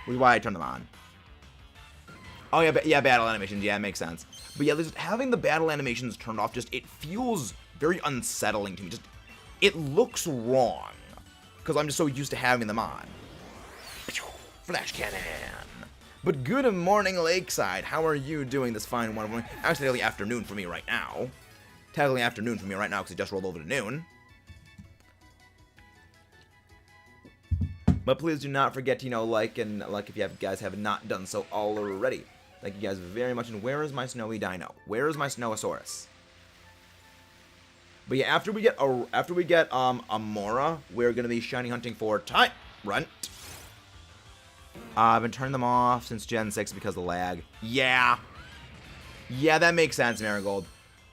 Which is why I turn them on. Oh, yeah, battle animations. Yeah, it makes sense. But yeah, just having the battle animations turned off, just, it feels very unsettling to me. Just, it looks wrong. Because I'm just so used to having them on. Flash cannon. But good morning, Lakeside. How are you doing this fine one morning? Actually, technically afternoon for me right now. Technically afternoon for me right now, because it just rolled over to noon. But please do not forget to, like if you guys have not done so already. Thank you guys very much. And where is my snowy dino? Where is my Snowosaurus? But yeah, after we get Amaura, we're gonna be shiny hunting for Tyrant. I've been turning them off since Gen 6 because of the lag. Yeah, that makes sense, Marigold.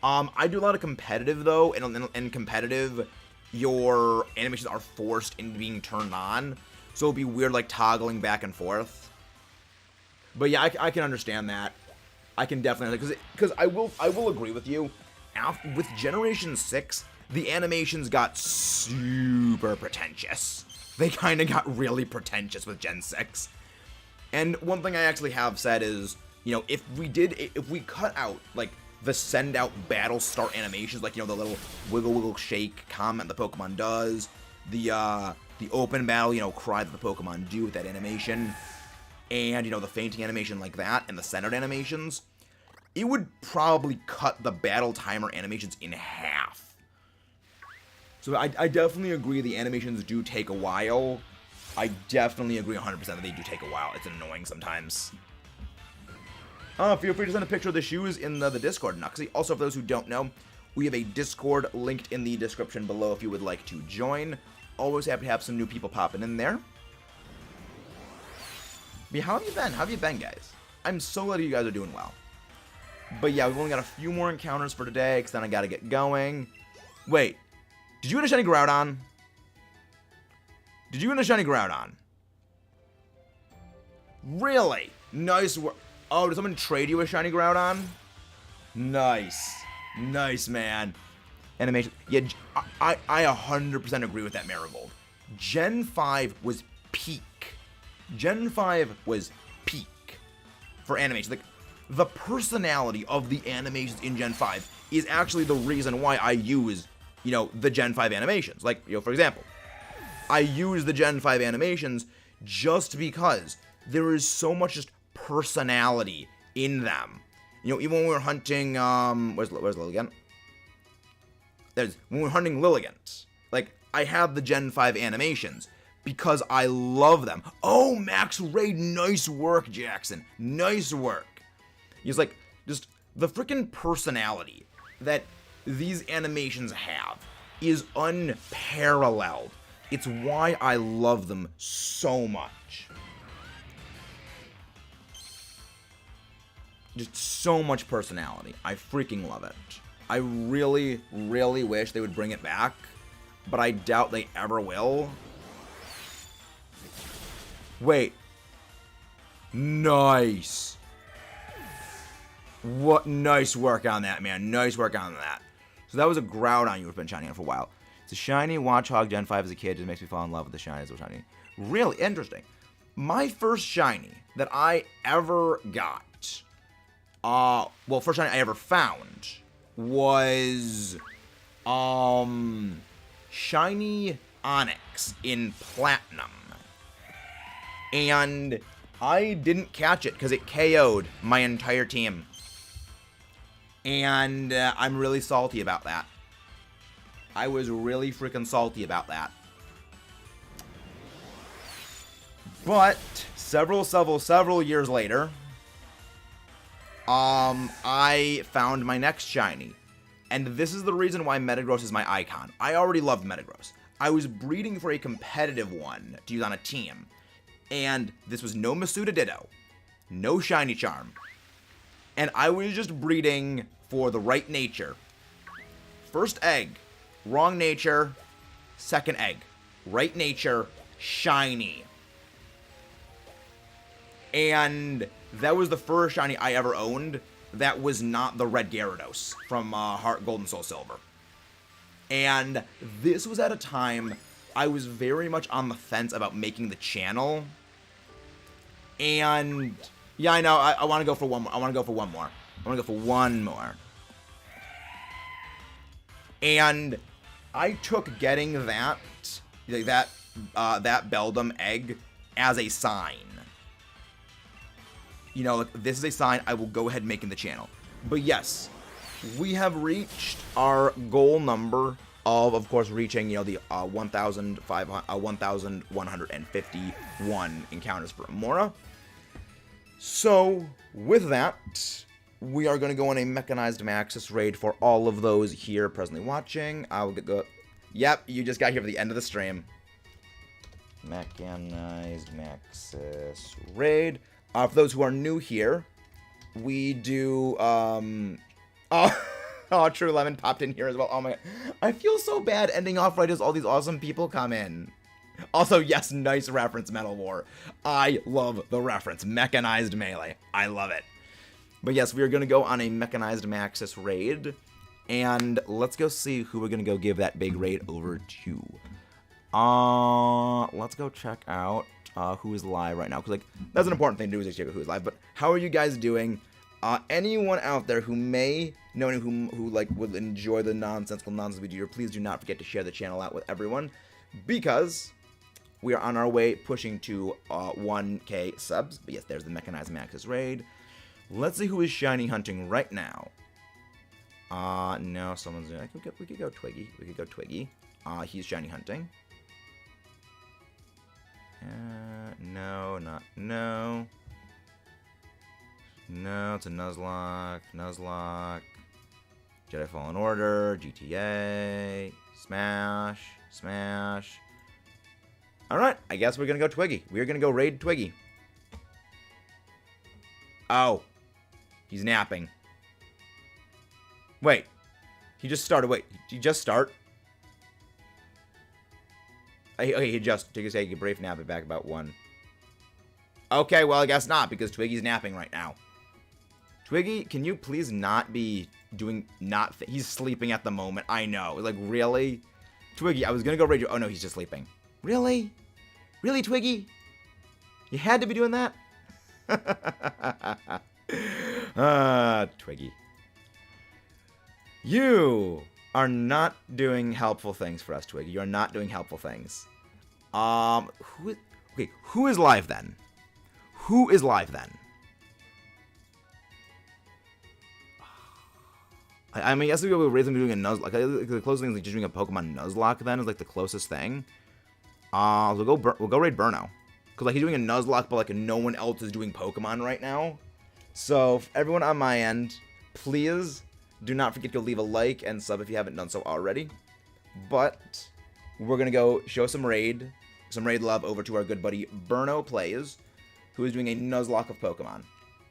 I do a lot of competitive though, and in competitive, your animations are forced into being turned on, so it'll be weird, like toggling back and forth. But yeah, I can understand that. I can definitely, because I will agree with you. With Generation 6, the animations got super pretentious. They kind of got really pretentious with Gen 6. And one thing I actually have said is, if we cut out, like, the send out battle start animations, like, the little wiggle shake comment the Pokemon does, the open battle, cry that the Pokemon do with that animation, and, the fainting animation like that, and the centered animations, it would probably cut the battle timer animations in half. So I definitely agree the animations do take a while. I definitely agree 100% that they do take a while. It's annoying sometimes. Feel free to send a picture of the shoes in the Discord, Nuxie. Also, for those who don't know, we have a Discord linked in the description below if you would like to join. Always happy to have some new people popping in there. But how have you been? How have you been, guys? I'm so glad you guys are doing well. But yeah, we've only got a few more encounters for today, because then I gotta get going. Wait, did you win a shiny Groudon? Did you win a shiny Groudon? Really? Nice work. Oh, did someone trade you a shiny Groudon? Nice. Nice, man. Animation. Yeah, I 100% agree with that, Marigold. Gen 5 was peak. Gen 5 was peak for animation. Like, the personality of the animations in Gen 5 is actually the reason why I use, the Gen 5 animations. Like, for example, I use the Gen 5 animations just because there is so much just personality in them. Even when we were hunting, where's Lilligant? When we were hunting Lilligant, like, I have the Gen 5 animations because I love them. Oh, Max Raid, nice work, Jackson. Nice work. He's like, just the freaking personality that these animations have is unparalleled. It's why I love them so much. Just so much personality. I freaking love it. I really, really wish they would bring it back, but I doubt they ever will. Wait. Nice. What nice work on that, man. Nice work on that. So that was a Groudon you've been shining on for a while. It's a shiny Watchog Gen 5 as a kid. Just makes me fall in love with the shiny. So shiny. Really interesting. My first shiny that I ever got, well, first shiny I ever found was, shiny Onyx in Platinum. And I didn't catch it because it KO'd my entire team. And I'm really salty about that. I was really freaking salty about that. But several years later, I found my next shiny. And this is the reason why Metagross is my icon. I already loved Metagross. I was breeding for a competitive one to use on a team. And this was no Masuda Ditto, no Shiny Charm. And I was just breeding for the right nature. First egg, wrong nature. Second egg, right nature, shiny. And that was the first shiny I ever owned that was not the red Gyarados from Heart Gold and Soul Silver. And this was at a time I was very much on the fence about making the channel. And yeah, I know, I want to go for one more. I want to go for one more. And I took getting that Beldum egg as a sign. You know, like, this is a sign I will go ahead making the channel. But yes, we have reached our goal number of course, reaching, you know, the 1,151 encounters for Amaura. So, with that, we are going to go on a Mechanized Maxis raid for all of those here presently watching. I will go... Yep, you just got here for the end of the stream. Mechanized Maxis raid. For those who are new here, we do, Oh, True Lemon popped in here as well. Oh my... I feel so bad ending off right as all these awesome people come in. Also, yes, nice reference, Metal War. I love the reference. Mechanized Melee. I love it. But yes, we are going to go on a Mechanized Maxis raid. And let's go see who we're going to go give that big raid over to. Let's go check out who is live right now. Because, like, that's an important thing to do, is check out who is live. But how are you guys doing? Anyone out there who may know anyone who like would enjoy the nonsensical nonsense we do here, please do not forget to share the channel out with everyone, because we are on our way pushing to 1K subs. But yes, there's the Mechanized Maxis raid. Let's see who is shiny hunting right now. No, someone's doing... We could go Twiggy. He's shiny hunting. No. No, it's a Nuzlocke. Jedi Fallen Order, GTA, Smash. Alright, I guess we're gonna go Twiggy. We're gonna go raid Twiggy. Oh. He's napping. Wait. He just started. Wait, did he just start? Okay, he just took a brief nap back about 1. Okay, well, I guess not, because Twiggy's napping right now. Twiggy, can you please not be doing he's sleeping at the moment. I know. Like, really? Twiggy, I was gonna go raid you. Oh, no, he's just sleeping. Really? Really, Twiggy? You had to be doing that? Twiggy. You are not doing helpful things for us, Twiggy. You are not doing helpful things. Who is live then? Who is live then? I mean, I guess we go raise him doing a Nuzlocke. The closest thing is like just doing a Pokemon Nuzlocke then is like the closest thing. We'll go raid Burno. Because like he's doing a Nuzlocke, but like no one else is doing Pokemon right now. So everyone on my end, please do not forget to leave a like and sub if you haven't done so already. But we're gonna go show some raid love over to our good buddy Burno Plays, who is doing a Nuzlocke of Pokemon.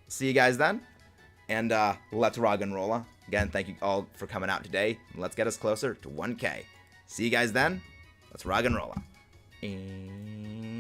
See you guys then, and let's rock and roll. Again, thank you all for coming out today. Let's get us closer to 1K. See you guys then. Let's rock and roll.